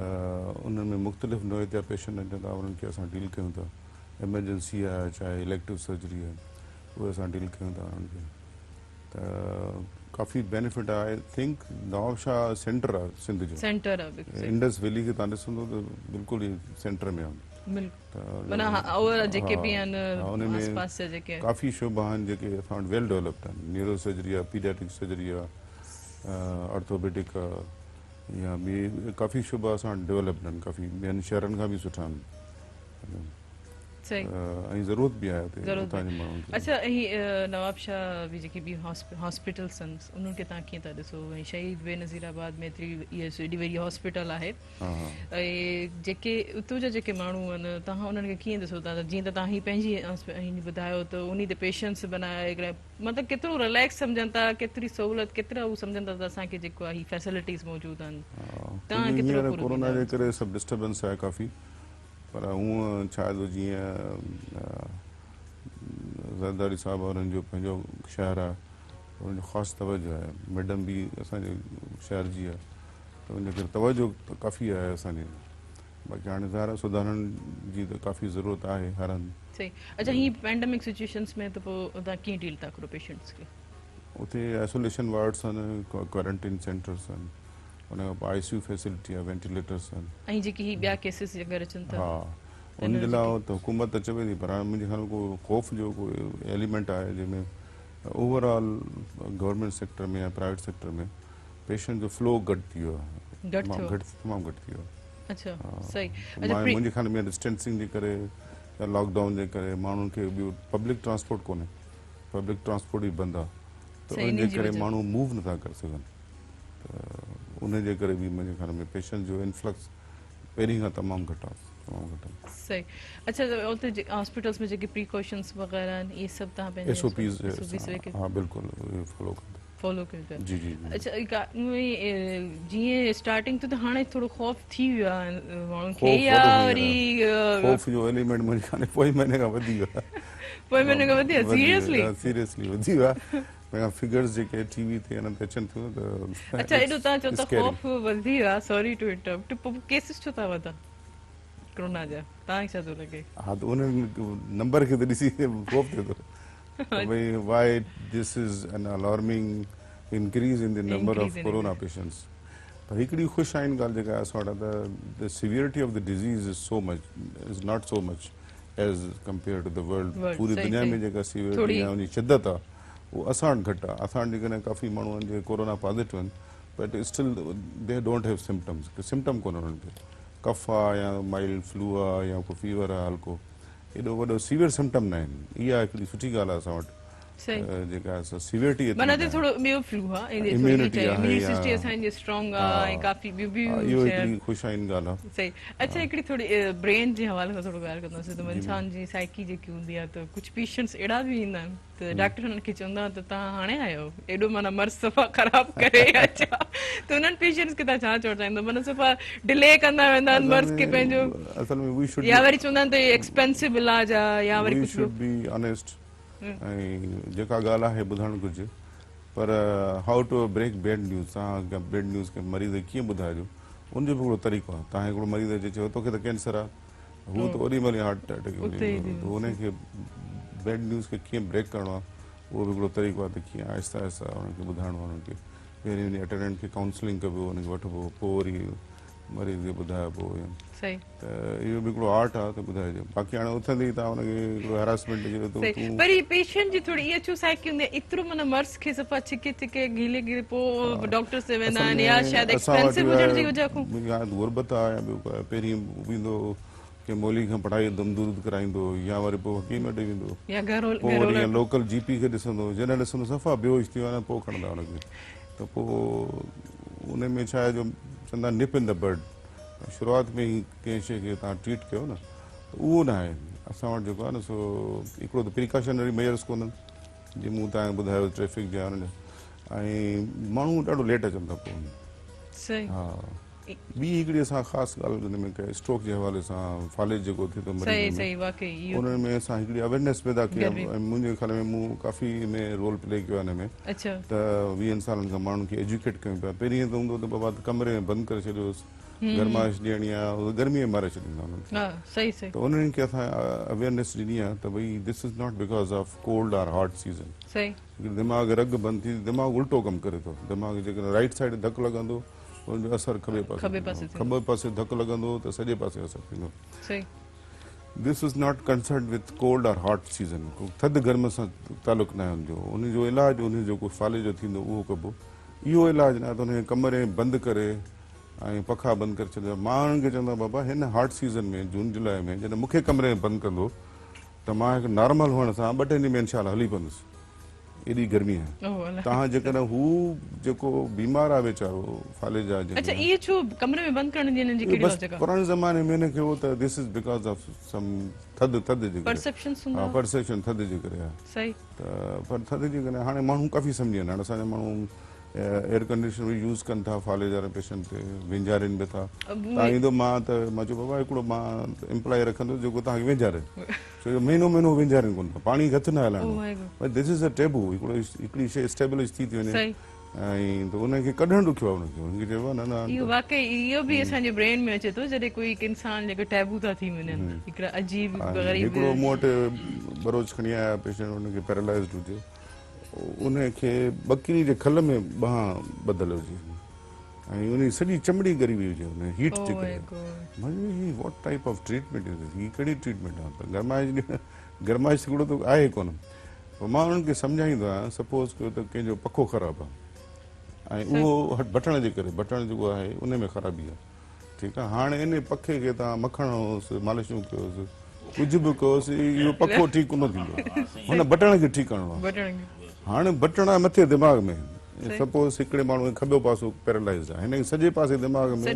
उन्हनि में मुख़्तलिफ़ नोए जा पेशेंट अचनि था उन्हनि खे असां डील कयूं था एमरजेंसी आहे चाहे इलेक्टिव सर्जरी आहे उहे असां डील कयूं था उन्हनि खे त काफ़ी बेनिफिट आहे आई थिंक नवाबशाह सेंटर आहे सिंध जो सेंटर आहे इंडस वैली खे तव्हां ॾिसंदो त बिल्कुलु ई सेंटर में आहे माना और जेके भी आहिनि आसपास जा जेके काफ़ी शोबा आहिनि जेके असां वटि वेल डेवलप्ड आहिनि न्यूरो सर्जरी आहे पीडियाट्रिक सर्जरी आहे ऑर्थोपेडिक आहे या ॿी काफ़ी शोबा असां वटि डेवलप्ड आहिनि काफ़ी ॿियनि शहरनि खां बि सुठा आहिनि सही ऐं ज़रूरत बि आहे हुते हुतां जे माण्हुनि खे अच्छा नवाबशाह भी जेके भी हॉस्पिटल्स आहिनि उन्हनि खे तव्हां कीअं था ॾिसो ऐं शहीद बेनज़ीराबाद में एतिरी एॾी वॾी हॉस्पिटल आहे ऐं जेके उतां जा जेके माण्हू आहिनि तव्हां उन्हनि खे कीअं ॾिसो था जीअं त तव्हां ही पंहिंजी ॿुधायो त उन ते पेशेंट्स बनाए मतिलबु केतिरो रिलैक्स सम्झनि था केतिरी सहूलियत केतिरा हू सम्झनि था त असांखे जेको आहे ही फैसिलिटीज़ मौजूदु आहिनि तव्हां केतिरो कोरोना जे करे सभु डिस्टर्बेंस आहे काफ़ी पर हूअं छा जो जीअं ज़रदारी साहिबु उन्हनि जो पंहिंजो शहर आहे उनजो ख़ासि तवजो आहे मैडम बि असांजे शहर जी आहे त उनजे करे तवजो काफ़ी आहे असांजे बाक़ी हाणे ज़ाहिर सुधारण जी त काफ़ी ज़रूरत आहे हर हंधि सही अच्छा ही पैंडेमिक सिचुएशंस में त पोइ तव्हां कीअं डील था करो पेशेंट्स खे उते आइसोलेशन वार्ड्स आहिनि क्वारंटीन सेंटर्स आहिनि उन खां पोइ ICU फैसिलिटी आहे वेंटिलेटर्स आहिनि ऐं जेकी ही ॿिया केसिस अगरि अचनि था हा उन जे लाइ त हुकूमत त चवे थी पर हाणे मुंहिंजे ख़्याल में को ख़ौफ़ जो कोई एलिमेंट आहे जंहिंमें ओवरऑल गवर्नमेंट सेक्टर में या प्राइवेट सेक्टर में पेशेंट जो फ्लो घटि थी वियो आहे तमामु घटि थी वियो आहे अच्छा सही मुंहिंजे ख़्याल में डिस्टेंसिंग जे करे या लॉकडाउन जे करे माण्हुनि खे ॿियो पब्लिक ट्रांसपोर्ट कोन्हे पब्लिक ट्रांसपोर्ट ई बंदि आहे त उनजे करे माण्हू मूव नथा करे सघनि त उनजे करे बि मुंहिंजे ख़्याल में पेशेंट जो इन्फ्लक्स पहिरीं खां तमामु घटि आहे सही अच्छा उते हॉस्पिटल्स में जेके प्रिकॉशंस वग़ैरह आहिनि इहे सभु तव्हां पंहिंजे SOPs हा बिल्कुलु फॉलो कयो था जी जी अच्छा जीअं स्टार्टिंग ते त हाणे थोरो ख़ौफ़ थी वियो आहे माण्हुनि खे या वरी ख़ौफ़ जो एलिमेंट मुंहिंजे ख़्याल में पोइ महीने खां वधी वियो आहे सीरियसली वधी वियो आहे फिगर्स जेके टीवी ते हिन ते अचनि थियूं त अच्छा एॾो तव्हां चओ था ख़ौफ़ वधी वियो आहे सॉरी टू इंटरप्ट पोइ केसिस छो था वधा कोरोना जा तव्हांखे छा थो लॻे हा त उन नंबर खे त ॾिसी ख़ौफ़ थिए थो भई why this is an alarming increase in the number of corona patients पर हिकिड़ी ख़ुशि ॻाल्हि जेका आहे असां वटि the severity of the disease is not so much as compare to the world पूरी दुनिया में जेका सिवियरिटी आहे उनजी शिदत आहे उहो असां वटि घटि आहे असां वटि जेकॾहिं काफ़ी माण्हू आहिनि जेके कोरोना पॉज़िटिव आहिनि but still they don't have symptoms symptom कोन्हे उन्हनि खे कफ आहे या माइल्ड फ्लू आहे या को फीवर आहे हल्को एॾो वॾो सीवियर सिम्टम न आहिनि इहा हिकिड़ी सुठी ॻाल्हि आहे असां वटि जेका सीवियरिटी इम्यूनिटी आहे इहो हिकिड़ी ख़ुशाइन ॻाल्हि आहे सही अच्छा हिकिड़ी थोरी ब्रेन जे हवाले सां थोरो ॻाल्हि कंदासीं त इंसान जी साइकी जेकी हूंदी आहे त कुझु पेशेंट्स अहिड़ा बि ईंदा आहिनि त डॉक्टर हुननि खे चवंदा त तव्हां हाणे आयो एॾो माना मर्ज़ सफ़ा ख़राबु करे अचा त उन्हनि पेशेंट्स खे तव्हां छा चवणु चाहींदो माना सफ़ा डिले कंदा वेंदा आहिनि मर्ज़ खे पंहिंजो या वरी चवंदा आहिनि त एक्सपेंसिव इलाज आहे या वरी ऐं जेका ॻाल्हि आहे ॿुधणु घुरिजे पर हाउ टू ब्रेक बैड न्यूज़ तव्हां बैड न्यूज़ खे मरीज़ खे कीअं ॿुधाइजो उनजो बि हिकिड़ो तरीक़ो आहे तव्हां हिकिड़ो मरीज़ अची चयो तोखे त कैंसर आहे हू त ओॾी महिल हार्ट अटैक त उनखे बैड न्यूज़ खे कीअं ब्रेक करिणो आहे उहो बि हिकिड़ो तरीक़ो आहे त कीअं आहिस्ता आहिस्ता उनखे ॿुधाइणो आहे उन्हनि खे पहिरीं उन अटेंडेंट खे काउंसलिंग कबो उनखे वठिबो पोइ वरी मरीज़ खे ॿुधाइबो सही त इहो बि हिकिड़ो आर्ट आहे त ॿुधाइजे बाक़ी हाणे उथंदे ई तव्हां हुनखे हिकिड़ो हेरासमेंट ॾिजो त सही तूं पर ये पेशेंट जी थोड़ी ये छो साइकी हूंदी एतिरो मन मर्स खे सफ़ा छिके छिके गीले गीले पोइ डॉक्टर से वेंदा आहिनि या शायदि एक्सपेंसिव हुजण जी वजह खां गुरबत आहे या ॿियो पहिरीं वेंदो के मोली खां पढ़ाई दम दूर कराईंदो या वरी पोइ हकीम वटि वेंदो या घर पोइ वरी लोकल जीपी खे ॾिसंदो जॾहिं ॾिसंदो सफ़ा बेहोश थी वञे पोइ खणंदा हुनखे त पोइ उन में छा आहे जो चवंदा निप इन द बड शुरूआति में ई कंहिं शइ खे तव्हां ट्रीट कयो न त उहो न आहे असां वटि जेको आहे न सो हिकिड़ो त प्रिकॉशनरी मेजर्स कोन्हनि जीअं मूं तव्हांखे ॿुधायो ट्रैफिक जा ऐं माण्हू ॾाढो लेट अचनि था पोइ सही हा ॿी हिकिड़ी असां ख़ासि ॻाल्हि हुन में कई स्ट्रोक जे हवाले सां फालेज जेको थिए थो सही सही वाकई उन्हनि में असां हिकिड़ी अवेयरनेस पैदा कई आहे ऐं मुंहिंजे ख्याल में मूं काफ़ी में रोल प्ले कयो आहे हिन में अच्छा त 20 सालनि खां माण्हुनि खे एजुकेट कयूं पिया पहिरीं त हूंदो त बाबा कमरे में बंदि करे छॾियोसि गरमाइश ॾियणी आहे गर्मीअ में मारे छॾींदा उन्हनि खे हा सही सही त उन्हनि खे असां अवेयरनेस ॾिनी आहे त भई this is not because of cold or hot season सही दिमाग़ रग बंदि थी दिमाग़ उल्टो कमु करे थो दिमाग़ जेकॾहिं राइट साइड धकु लॻंदो उनजो असरु खॿे पासे धकु लॻंदो त सॼे पासे असरु थींदो सही this is not concern with cold or hot season थधि गर्म सां तालुक़ु न आहे हुनजो उनजो इलाजु उन जेको फाले जो थींदो उहो कबो इहो इलाजु न त उनखे कमरे बंदि करे ऐं पखा बंदि करे छॾियो माण्हुनि खे चवंदो बाबा हिन हॉट सीज़न में जून जुलाई में जॾहिं मूंखे कमरे में बंदि कंदो त मां हिकु नॉर्मल हुअण सां 2 ॾींहं में इनशा हली पवंदुसि एॾी गर्मी आहे तव्हां जेकॾहिं हू जेको बीमार आहे वीचारो फालेजा अच्छा ये छो कमरे में बंद करण जी कहिड़ी लॉजिक आहे पुराणे ज़माने में इनखे हो त this is because of some थधि जे परसेप्शन हा परसेप्शन थधि जे करे आहे सही त पर थधि जे करे हाणे माण्हू काफ़ी सम्झी विया आहिनि हाणे असांजा माण्हू एयर कंडीशनर बि यूज़ कनि था फालेज वारे पेशेंट ते विंजारनि बि था तव्हां ईंदो मां चयो बाबा हिकिड़ो मां एम्प्लॉय रखंदुसि जेको तव्हांखे विंजारे छो जो महीनो महीनो विंजारनि कोन था पाणी हथु न हलाइणो दिस इज़ अ टेबू हिकिड़ी शइ स्टेबलिश थी वञे ऐं त उनखे कढणु ॾुखियो आहे उनखे चइबो आहे न इहो वाकई इहो बि असांजे ब्रेन में अचे थो जॾहिं कोई हिकु इंसान जेको टैबू था थी वञनि हिकिड़ा अजीब हिकिड़ो मूं वटि बरोज खणी आया पेशेंट उनखे पैरालाइज़ड हुजे उनखे बकरी जे खल में ॿांह ॿधल हुजे ऐं उन सॼी चमड़ी ॻरी वई हुजे उन हीट जे करे वॉट टाइप ऑफ ट्रीटमेंट हीअ कहिड़ी ट्रीटमेंट आहे त गरमाइश हिकिड़ो त आहे कोन पोइ मां उन्हनि खे सम्झाईंदो आहियां सपोज़ कयो त कंहिंजो पखो ख़राबु आहे ऐं उहो बटण जे करे बटण जेको आहे उन में ख़राबी आहे ठीकु आहे हाणे इन पखे खे तव्हां मखण हणोसि मालिशूं कयोसि कुझु बि कयोसि इहो पखो ठीकु कोन थींदो हुन बटण खे ठीकु करिणो आहे हाणे बटण आहे मथे दिमाग़ में सपोज हिकिड़े माण्हू खे खॿो पासो पैरालाइज़ आहे हिन सॼे पासे दिमाग़ में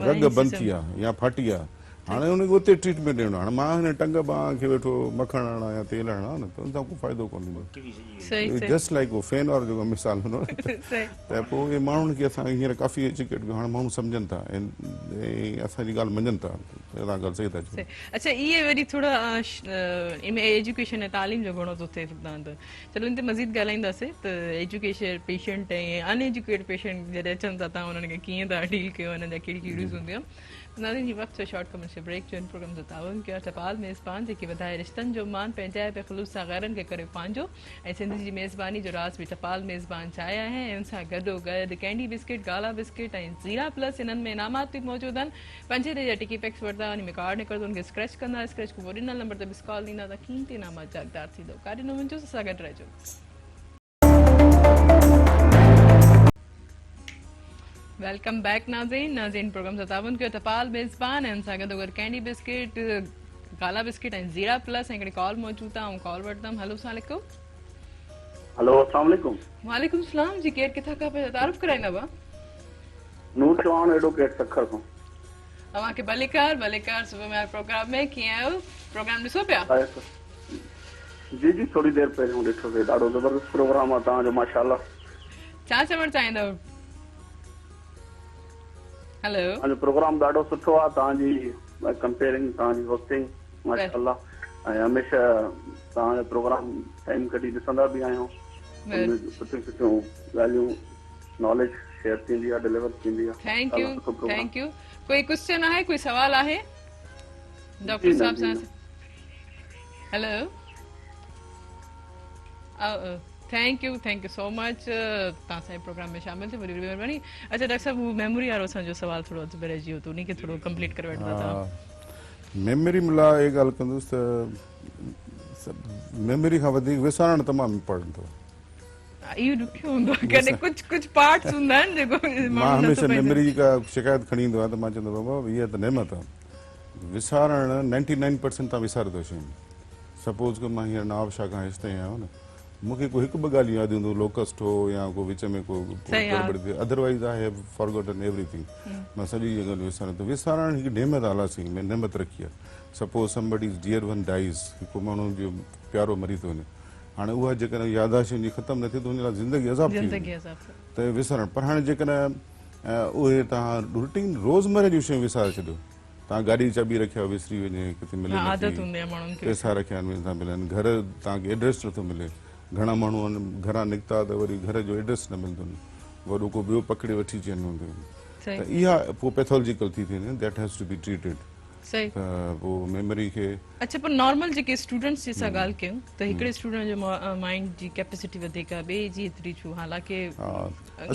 रग बंदि थी आहे या फाटी आहे हाणे हुनखे उते ट्रीटमेंट ॾियणो आहे हाणे मां हिन टंग बांह खे वेठो मखण हणा या तेल हणा न त उन सां को फ़ाइदो कोन थींदो जस्ट लाइक उहो फैन वारो जेको मिसाल हूंदो त पोइ इहे माण्हुनि खे असां हींअर काफ़ी एजुकेट कयो हाणे माण्हू सम्झनि था ऐं असांजी ॻाल्हि मञनि था तव्हां ॻाल्हि सही था चओ अच्छा इहे वरी थोरा इनमें एजुकेशन ऐं तालीम जो घणो थो थिए त चलो इन ते मज़ीद ॻाल्हाईंदासीं त एजुकेशन पेशेंट ऐं अनएजुकेटेड पेशेंट जॾहिं अचनि था तव्हां उन्हनि खे कीअं था डील कयो हिननि जा कहिड़ी क्यूरीज़ हूंदियूं नाज़रीन जी वक़्तु शॉर्ट कमर्शियल ब्रेक जो इन प्रोग्राम जो ताउन कयो टपाल मेज़बान जेके वधाए रिश्तनि जो मान पंहिंजाए पे ख़ुलूस सां गैरनि खे करे पंहिंजो ऐं सिंध जी मेज़बानी जो राज़ बि टपाल मेज़बान चाहिया है ऐं उन सां गॾोगॾु कैंडी बिस्किट गाला बिस्किट ऐं ज़ीरा प्लस इन्हनि में इनामात बि मौजूदु आहिनि 5 जा टिकी पैक्स वठंदा उन में कार्ड निकिरंदो उनखे स्क्रैच कंदा स्क्रैच खां पोइ ॾिनल नंबर ते मिस कॉल ॾींदा त कीअं इनामात जागदार थींदो काॾे न वञिजो असां गॾु रहिजो वेलकम बैक नाज़रीन प्रोग्राम सां ताउन कयो टपाल मेज़बान ऐं उन सां गॾोगॾु कैंडी बिस्किट काला बिस्किट ऐं ज़ीरा प्लस ऐं हिकिड़ी कॉल मौजूदु आहे ऐं कॉल वठंदमि हलो अस्सलाम वालेकुम हेलो अस्सलाम वालेकुम वालेकुम सलाम जी केरु किथां खां पिया तारुफ़ कराईंदा नूर चौहान एडवोकेट सखर खां तव्हांखे भलेकार सुबुह में प्रोग्राम में कीअं आहियो प्रोग्राम ॾिसो पिया जी जी थोड़ी देर पहिरियों ॾिठोसीं ॾाढो ज़बरदस्त प्रोग्राम आहे तव्हांजो माशाअल्लाह छा चवणु चाहींदव हेलो तव्हांजो प्रोग्राम ॾाढो सुठो आहे तव्हांजी कंपेयरिंग तव्हांजी होस्टिंग माशाअल्लाह ऐं हमेशह तव्हांजो प्रोग्राम टाइम कढी ॾिसंदा बि आहियूं सुठियूं सुठियूं ॻाल्हियूं नॉलेज शेयर थींदी आहे डिलीवर थैंक यू कोई क्वेश्चन आहे कोई सवाल आहे डॉक्टर साहब सां hello thank you so much तव्हां असांजे प्रोग्राम में शामिल थी वॾी वॾी महिरबानी अच्छा डॉक्टर साहब हू मेमोरी वारो असांजो सुवाल थोरो अधु में रहिजी वियो त उनखे थोरो कंप्लीट करे वठंदा तव्हां मेमोरी मिला ये ॻाल्हि कंदुसि त मेमोरी खां वधीक विसारणु तमामु इम्पोर्टेंट अथव इहो ॾुखियो हूंदो आहे कॾहिं कुझु पार्ट्स हूंदा आहिनि जेको मां हमेशह मेमोरी जी का शिकायत खणी ईंदो आहियां त मां चवंदो बाबा इहा त नेमत आहे विसारणु 99% तव्हां विसारे थो शयूं सपोज कि मां हींअर नवाबशाह खां हेसि ताईं आहियां न मूंखे को हिकु ॿ ॻाल्हियूं यादि हूंदो लोकस्ट हो या को विच में को गड़बड़ थिए otherwise I have forgotten everything मां सॼी इहा ॻाल्हि विसारियां थो विसारणु हिकु नेमत आला सिंह में नेमत रखी आहे suppose somebody is dear one dies हिकु माण्हू जो प्यारो मरी थो वञे हाणे उहा जेकॾहिं यादाश्त जी ख़तमु न थिए त हुन लाइ ज़िंदगी अज़ाब थी वेंदी त विसारणु पर हाणे जेकॾहिं उहे तव्हां रूटीन रोज़मर्रा जूं शयूं विसारे छॾियो तव्हां गाॾी जी चाबी रखिया विसरी वञे किथे मिले पैसा रखिया आहिनि नथा मिलनि घर तव्हांखे एड्रेस नथो मिले घणा माण्हू घरां निकिता त वरी घर जो एड्रेस न मिलंदो वॾो को ॿियो पकिड़े वठी अचनि हूंदो त इहा पोइ पैथोलॉजिकल थी थिए that has to be treated सही त पोइ मेमोरी खे अच्छा पर नॉर्मल जेके स्टूडेंट्स जी असां ॻाल्हि कयूं त हिकिड़े स्टूडेंट जो माइंड जी कैपेसिटी वधीक आहे ॿिए जी एतिरी छू हालांकि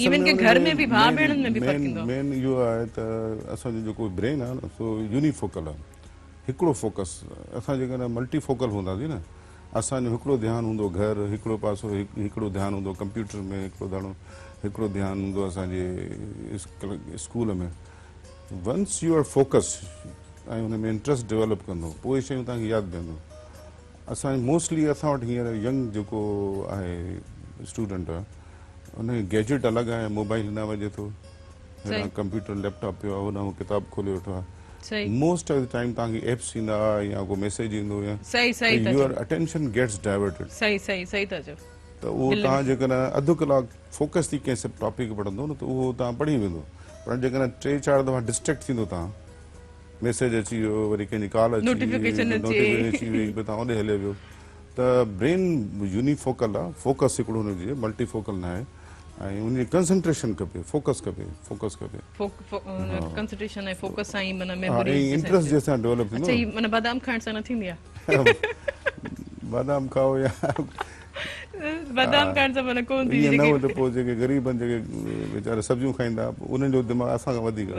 इवन के घर में बि भाउ भेणनि में बि फ़र्क़ु ईंदो आहे मेन इहो आहे त असांजो जेको ब्रेन आहे न सो यूनिफोकल आहे हिकिड़ो फोकस असां जेकॾहिं मल्टीफोकल हूंदासीं न असांजो हिकिड़ो ध्यानु हूंदो घर हिकिड़ो पासो हिकिड़ो ध्यानु हूंदो कंप्यूटर में हिकिड़ो ध्यानु हूंदो असांजे स्कूल में वंस यू आर फोकस ऐं हुन में इंट्रस्ट डेवलप कंदो पोइ शयूं तव्हांखे यादि बीहंदो असां मोस्टली असां वटि हींअर यंग जेको आहे स्टूडेंट आहे उनखे गैजेट अलॻि आहे मोबाइल न वञे थो कंप्यूटर लैपटॉप पियो आहे हुन किताब खोले वेठो आहे मोस्ट ऑफ द टाइम तव्हांखे एप्स ईंदा या को मैसेज ईंदो या योर अटेंशन गेट्स डाइवर्टेड सही था चओ त उहो तव्हां जेकॾहिं अधु कलाकु फोकस थी कंहिं टॉपिक पढ़ंदो न त उहो तव्हां पढ़ी वेंदो पर जेकॾहिं 3-4 दफ़ा डिस्ट्रैक्ट थींदो तव्हां मैसेज अची वियो वरी कंहिंजी कॉल अची नोटिफिकेशन अची वई तव्हां होॾे हले वियो त ब्रेन यूनिफोकल आहे फोकस हिकिड़ो हुनजी मल्टीफोकल न आहे ऐं उनजी कंसंट्रेशन खपे फोकस खपे कंसंट्रेशन ऐं फोकस सां ई माना मेमोरी इंट्रस्ट जैसा डेवलप थींदो अच्छा ही माना बादाम खाइण सां न थींदी आहे बादाम खाओ या बादाम खाइण सां माना कोन थी न हो त पोइ जेके ग़रीब आहिनि जेके वीचारा सब्जियूं खाईंदा उन्हनि जो दिमाग़ असां खां वधीक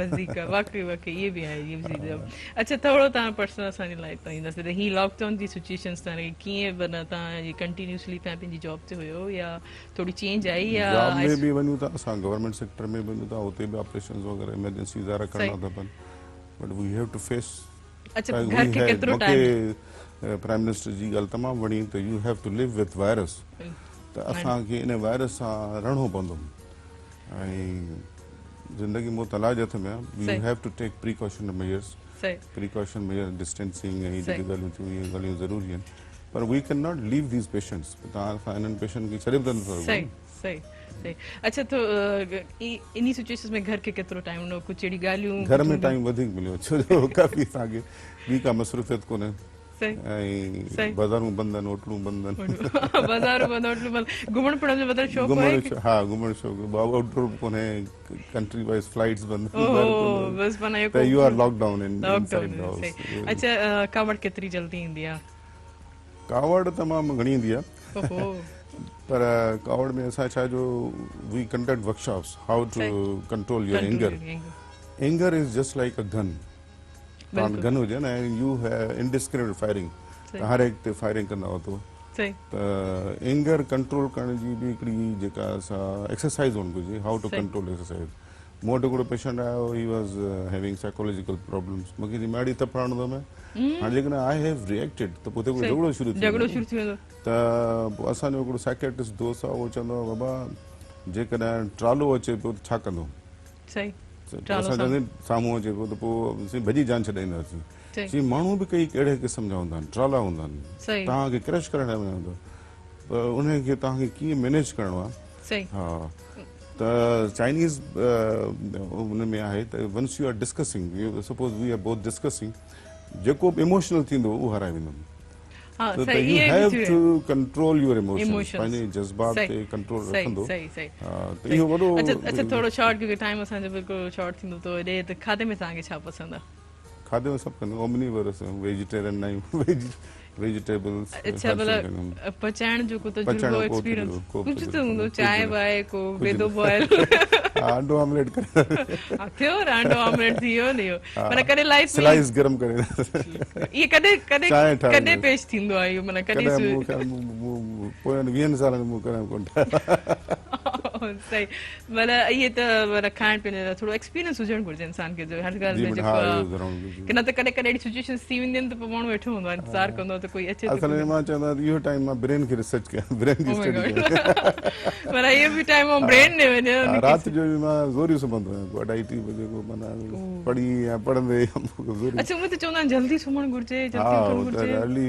वाकई इहे बि आहे अच्छा थोरो तव्हां पर्सनल असांजी लाइफ तां ईंदासीं त ही लॉकडाउन जी सिचुएशन्स तां कीअं माना तव्हां कंटिन्यूसली पंहिंजी जॉब ते हुयो या थोरी चेंज आई या जॉब में बि वञूं था असां गवर्नमेंट सेक्टर में वञूं था हुते बि ऑपरेशंस वग़ैरह इमरजेंसी ज़ारा करणा था पवनि but we have to face अच्छा घर के केतिरो टाइम प्राइम मिनिस्टर जी ॻाल्हि तमामु वणी त you have to live with virus त असांखे इन वायरस सां रहणो पवंदो ऐं ज़िंदगी मूं तलाज हथ में आहे you have to take precaution measures distancing ऐं जेके ॻाल्हियूं थियूं इहे ॻाल्हियूं ज़रूरी आहिनि पर we can not leave these patients तव्हां असां इन्हनि पेशेंट खे छॾे बि नथा सही अच्छा तो इन सिचुएशंस में घर के केतिरो टाइम हुनो कुझु अहिड़ी ॻाल्हियूं घर में टाइम वधीक मिलियो छो जो काफ़ी असांखे ॿी का मसरूफ़ियत कोन्हे ऐं बाज़ारूं बंदि आहिनि होटलूं बंदि आहिनि बाज़ारूं बंदि होटलूं बंदि घुमण फिरण जो मतिलबु शौक़ु आहे हा घुमण शौक़ु आउटडोर कोन्हे कंट्री वाइज फ्लाइट्स बंदि बस माना त you are lockdown inside the house अच्छा कावड़ केतिरी जल्दी ईंदी आहे कावड़ तमामु घणी ईंदी आहे पर कावड़ में असां छा जो we conduct workshops how to control your anger is just like a gun gun हुजे न यू इनडिस्क्रिमिनेट फायरिंग हर एक ते फायरिंग कंदा हुआ त एंगर कंट्रोल करण जी बि हिकिड़ी जेका असां एक्सरसाइज़ हुअणु घुरिजे हाउ टू कंट्रोल एक्सरसाइज़ मूं वटि हिकिड़ो पेशेंट आयो he was having psychological problems मूंखे जी माड़ी तप हणंदो मैं हाणे जेकॾहिं आई हैव रिएक्टेड त पोइ हिकिड़ो झगड़ो शुरू थी वेंदो त पोइ असांजो हिकिड़ो साइकेट्रिस्ट दोस्त आहे उहो चवंदो आहे बाबा जेकॾहिं ट्रालो अचे पियो त छा कंदो असां चवंदा साम्हूं अचे पियो त पोइ भॼी जान छॾाईंदासीं चई माण्हू बि कई कहिड़े क़िस्म जा हूंदा आहिनि ट्राला हूंदा आहिनि तव्हांखे क्रश करण में हूंदो पर उनखे तव्हांखे कीअं मैनेज करिणो आहे हा त चाइनीज़ हुन में आहे त once you are discussing suppose we are both discussing जेको बि इमोशनल थींदो उहो हाराए वेंदो you have to control your emotions पंहिंजे जज़्बात ते कंट्रोल रखंदो त इहो वॾो अच्छा थोरो शॉर्ट क्योंकि टाइम असांजो बिल्कुलु शॉर्ट थींदो तो एॾे त खाधे में तव्हांखे छा पसंदि आहे खाधे में सभु कंदो ओमनीवरस वेजिटेरियन न आहियूं वेजिटेबल्स अच्छा मतलब पचाइण जो को तजुर्बो एक्सपीरियंस कुछ तो हूंदो चांहि वाए को बेदो बॉयल अंडो ऑमलेट करे थियो अंडो ऑमलेट थियो नियो माने कॾहिं लाइफ में स्लाइस गरम करे ये कॾहिं कॾहिं चांहि ठाहींदो। कॾहिं पेश थींदो आहे इहो माने कॾहिं कॾहिं मूं ख़्याल मूं पोयनि 20 सालनि मूं कॾहिं कोन ठाहियो। सही मतलब ये तो मतलब खाइण पीअण जो थोरो एक्सपीरियंस हुजणु घुरिजे इंसान खे जो हर ॻाल्हि में जी हा इहो जेको ज़रूरु हुजे। कि न त कॾहिं कॾहिं अहिड़ी सिचुएशन्स थी वेंदियूं आहिनि त पोइ माण्हू वेठो हूंदो आहे इंतज़ार कंदो त कोई अचे असल में मां चवंदो आहियां इहो टाइम मां ब्रेन खे रिसर्च कयां ब्रेन की स्टडी कयां पर इहो बि टाइम ब्रेन ने वञे राति जो बि मां ज़ोरी सुम्हंदो आहियां 2:30 बजे को माना पढ़ी या पढ़ंदे ज़ोरी अच्छा उहे त चवंदा आहिनि जल्दी सुम्हणु घुरिजे हा जल्दी उथणु घुरिजे अर्ली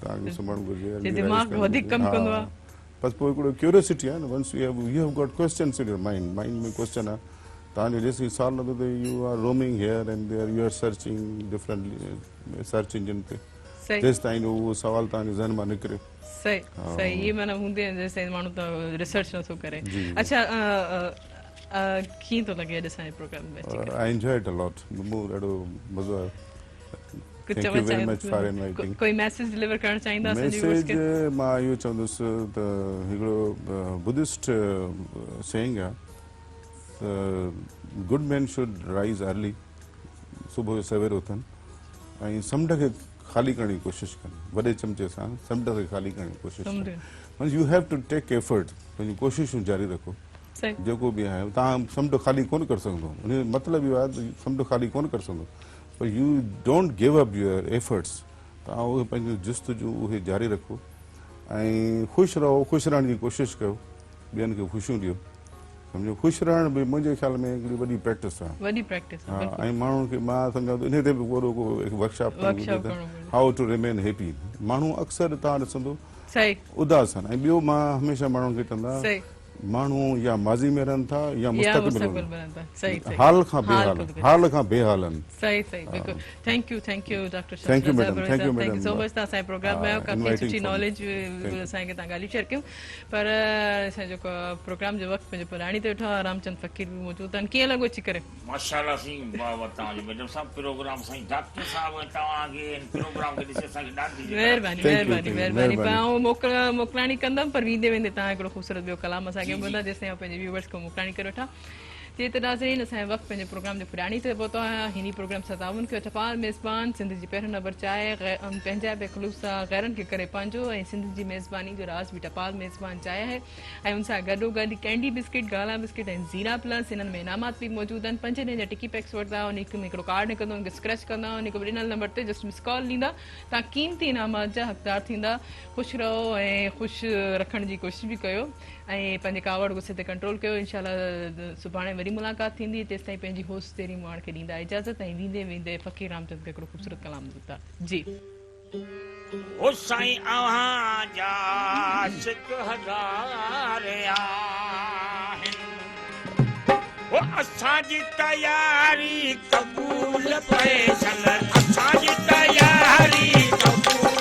तव्हांखे सुम्हणु घुरिजे जे दिमाग़ वधीक कमु कंदो आहे बसि पोइ हिकिड़ो क्यूरियोसिटी आहे न once you have got questions in your mind में क्वेश्चन आहे तव्हांजो जेसीं साल लॻो त you are roaming here and there you are searching different search engine ते सही जेसि ताईं उहो सवाल तव्हांजे ज़हन मां निकिरे सही सही ये माना हूंदे आहिनि जेसि ताईं माण्हू त रिसर्च नथो करे जी। अच्छा कीअं थो लॻे अॼु असांजे प्रोग्राम में अची करे आई एंजॉयड अ लॉट मूं ॾाढो मज़ो आयो कुझु Thank you चवणु very much for चाहियो inviting. कोई मैसेज डिलीवर करणु चाहींदा असांजे व्यूअर्स मैसेज खे मां इहो चवंदुसि त हिकिड़ो बुद्धिस्ट सेइंग आहे good man should rise early सुबुह जो सवेर उथनि ऐं समुंड खे ख़ाली करण जी कोशिशि कनि वॾे चमचे सां समुंड खे ख़ाली करण जी कोशिशि कनि means you have to take effort पंहिंजी कोशिशूं जारी रखो सही जेको बि आहे तव्हां समुंड ख़ाली कोन करे सघंदो उन जो मतिलबु इहो आहे त समुंड ख़ाली कोन करे सघंदो पर you don't give up your efforts तव्हां उहे पंहिंजो जुस्तजू उहे जारी रखो ऐं ख़ुशि रहो ख़ुशि रहण जी कोशिशि कयो ॿियनि खे ख़ुशियूं ॾियो सम्झो ख़ुशि रहण बि मुंहिंजे ख़्याल में हिकिड़ी वॾी प्रैक्टिस आहे वॾी प्रैक्टिस हा ऐं माण्हुनि खे मां सम्झां थो इन ते बि वॾो को वर्कशॉप हाउ टू रिमेन हैप्पी माण्हू अक्सर तव्हां ॾिसंदो सही उदास आहिनि ऐं ॿियो मां हमेशह माण्हुनि खे चवंदा सही माण्हू या माज़ी में रहनि था या मुस्तक़बिल मुस्तक़बिल में बनंदा सही सही हाल खां बेहाल हाल खां बेहाल आहिनि सही सही बिल्कुल thank U doctor Thank you, madam. Thank you, thank you so madam. Much तव्हां असांजे प्रोग्राम में आयो काफ़ी inviting सुठी for me. Knowledge Thank you. असांखे तव्हां ॻाल्हियूं शेयर कयूं पर असांजो जेको प्रोग्राम जो वक़्तु पंहिंजो पुराणी ते वेठो आहे रामचंद फ़कीर बि मौजूदु आहिनि कीअं लॻो अची करे माशाल्लाह साईं वाह तव्हांजो मैडम साहब प्रोग्राम साईं डॉक्टर साहब तव्हांखे प्रोग्राम खे ॾिसी असांखे ॾाढी महिरबानी Thank you, महिरबानी thank you. महिरबानी महिरबानी। ऐं मोकिलाणी कंदमि पर वेंदे वेंदे तव्हां हिकिड़ो ख़ूबसूरत ॿियो कलाम असांखे ॿुधा जेसिताईं पंहिंजे व्यूवर्स खे मोकिलाणी करे वठां जे त नाज़रीन असांजो वक़्तु पंहिंजे प्रोग्राम जो पुराणी ते पहुतो आहे हिन प्रोग्राम सां ताउन कयो टपाल मेज़बान सिंध जी पहिरियों नंबर चाहे पंहिंजा बेखलूस सां गैरनि खे करे पंहिंजो ऐं सिंध जी मेज़बानी जो राज़ बि टपाल मेज़बान चाहे आहे ऐं हुन सां गॾोगॾु कैंडी बिस्किट गाला बिस्किट ऐं ज़ीरा प्लस हिननि में इनामात बि मौजूदु आहिनि 5 ॾींहं जा टिकी पैक्स वठंदा उन में हिकिड़ो कार्ड निकिरंदो उनखे स्क्रैच कंदा उन खे ॾिनल नंबर ते जस्ट मिस कॉल ॾींदा तव्हां क़ीमती इनामात जा हक़दार थींदा ख़ुशि रहो ऐं ख़ुशि रखण जी कोशिशि बि कयो ऐं पंहिंजे कावड़ गुस्से ते कंट्रोल कयो इंशाल्लाह सुभाणे वरी मुलाक़ात थींदी तेसि ताईं पंहिंजी होस्ट तेरी माण खे ॾींदा इजाज़त ऐं वेंदे वेंदे फ़कीर रामचंद खे हिकिड़ो ख़ूबसूरत कलाम ॿुधा जी ओ साईं अव्हां जा आशिक़ हज़ार आहिनि ओ असांजी तयारी क़बूल फैसल असांजी तयारी क़बूल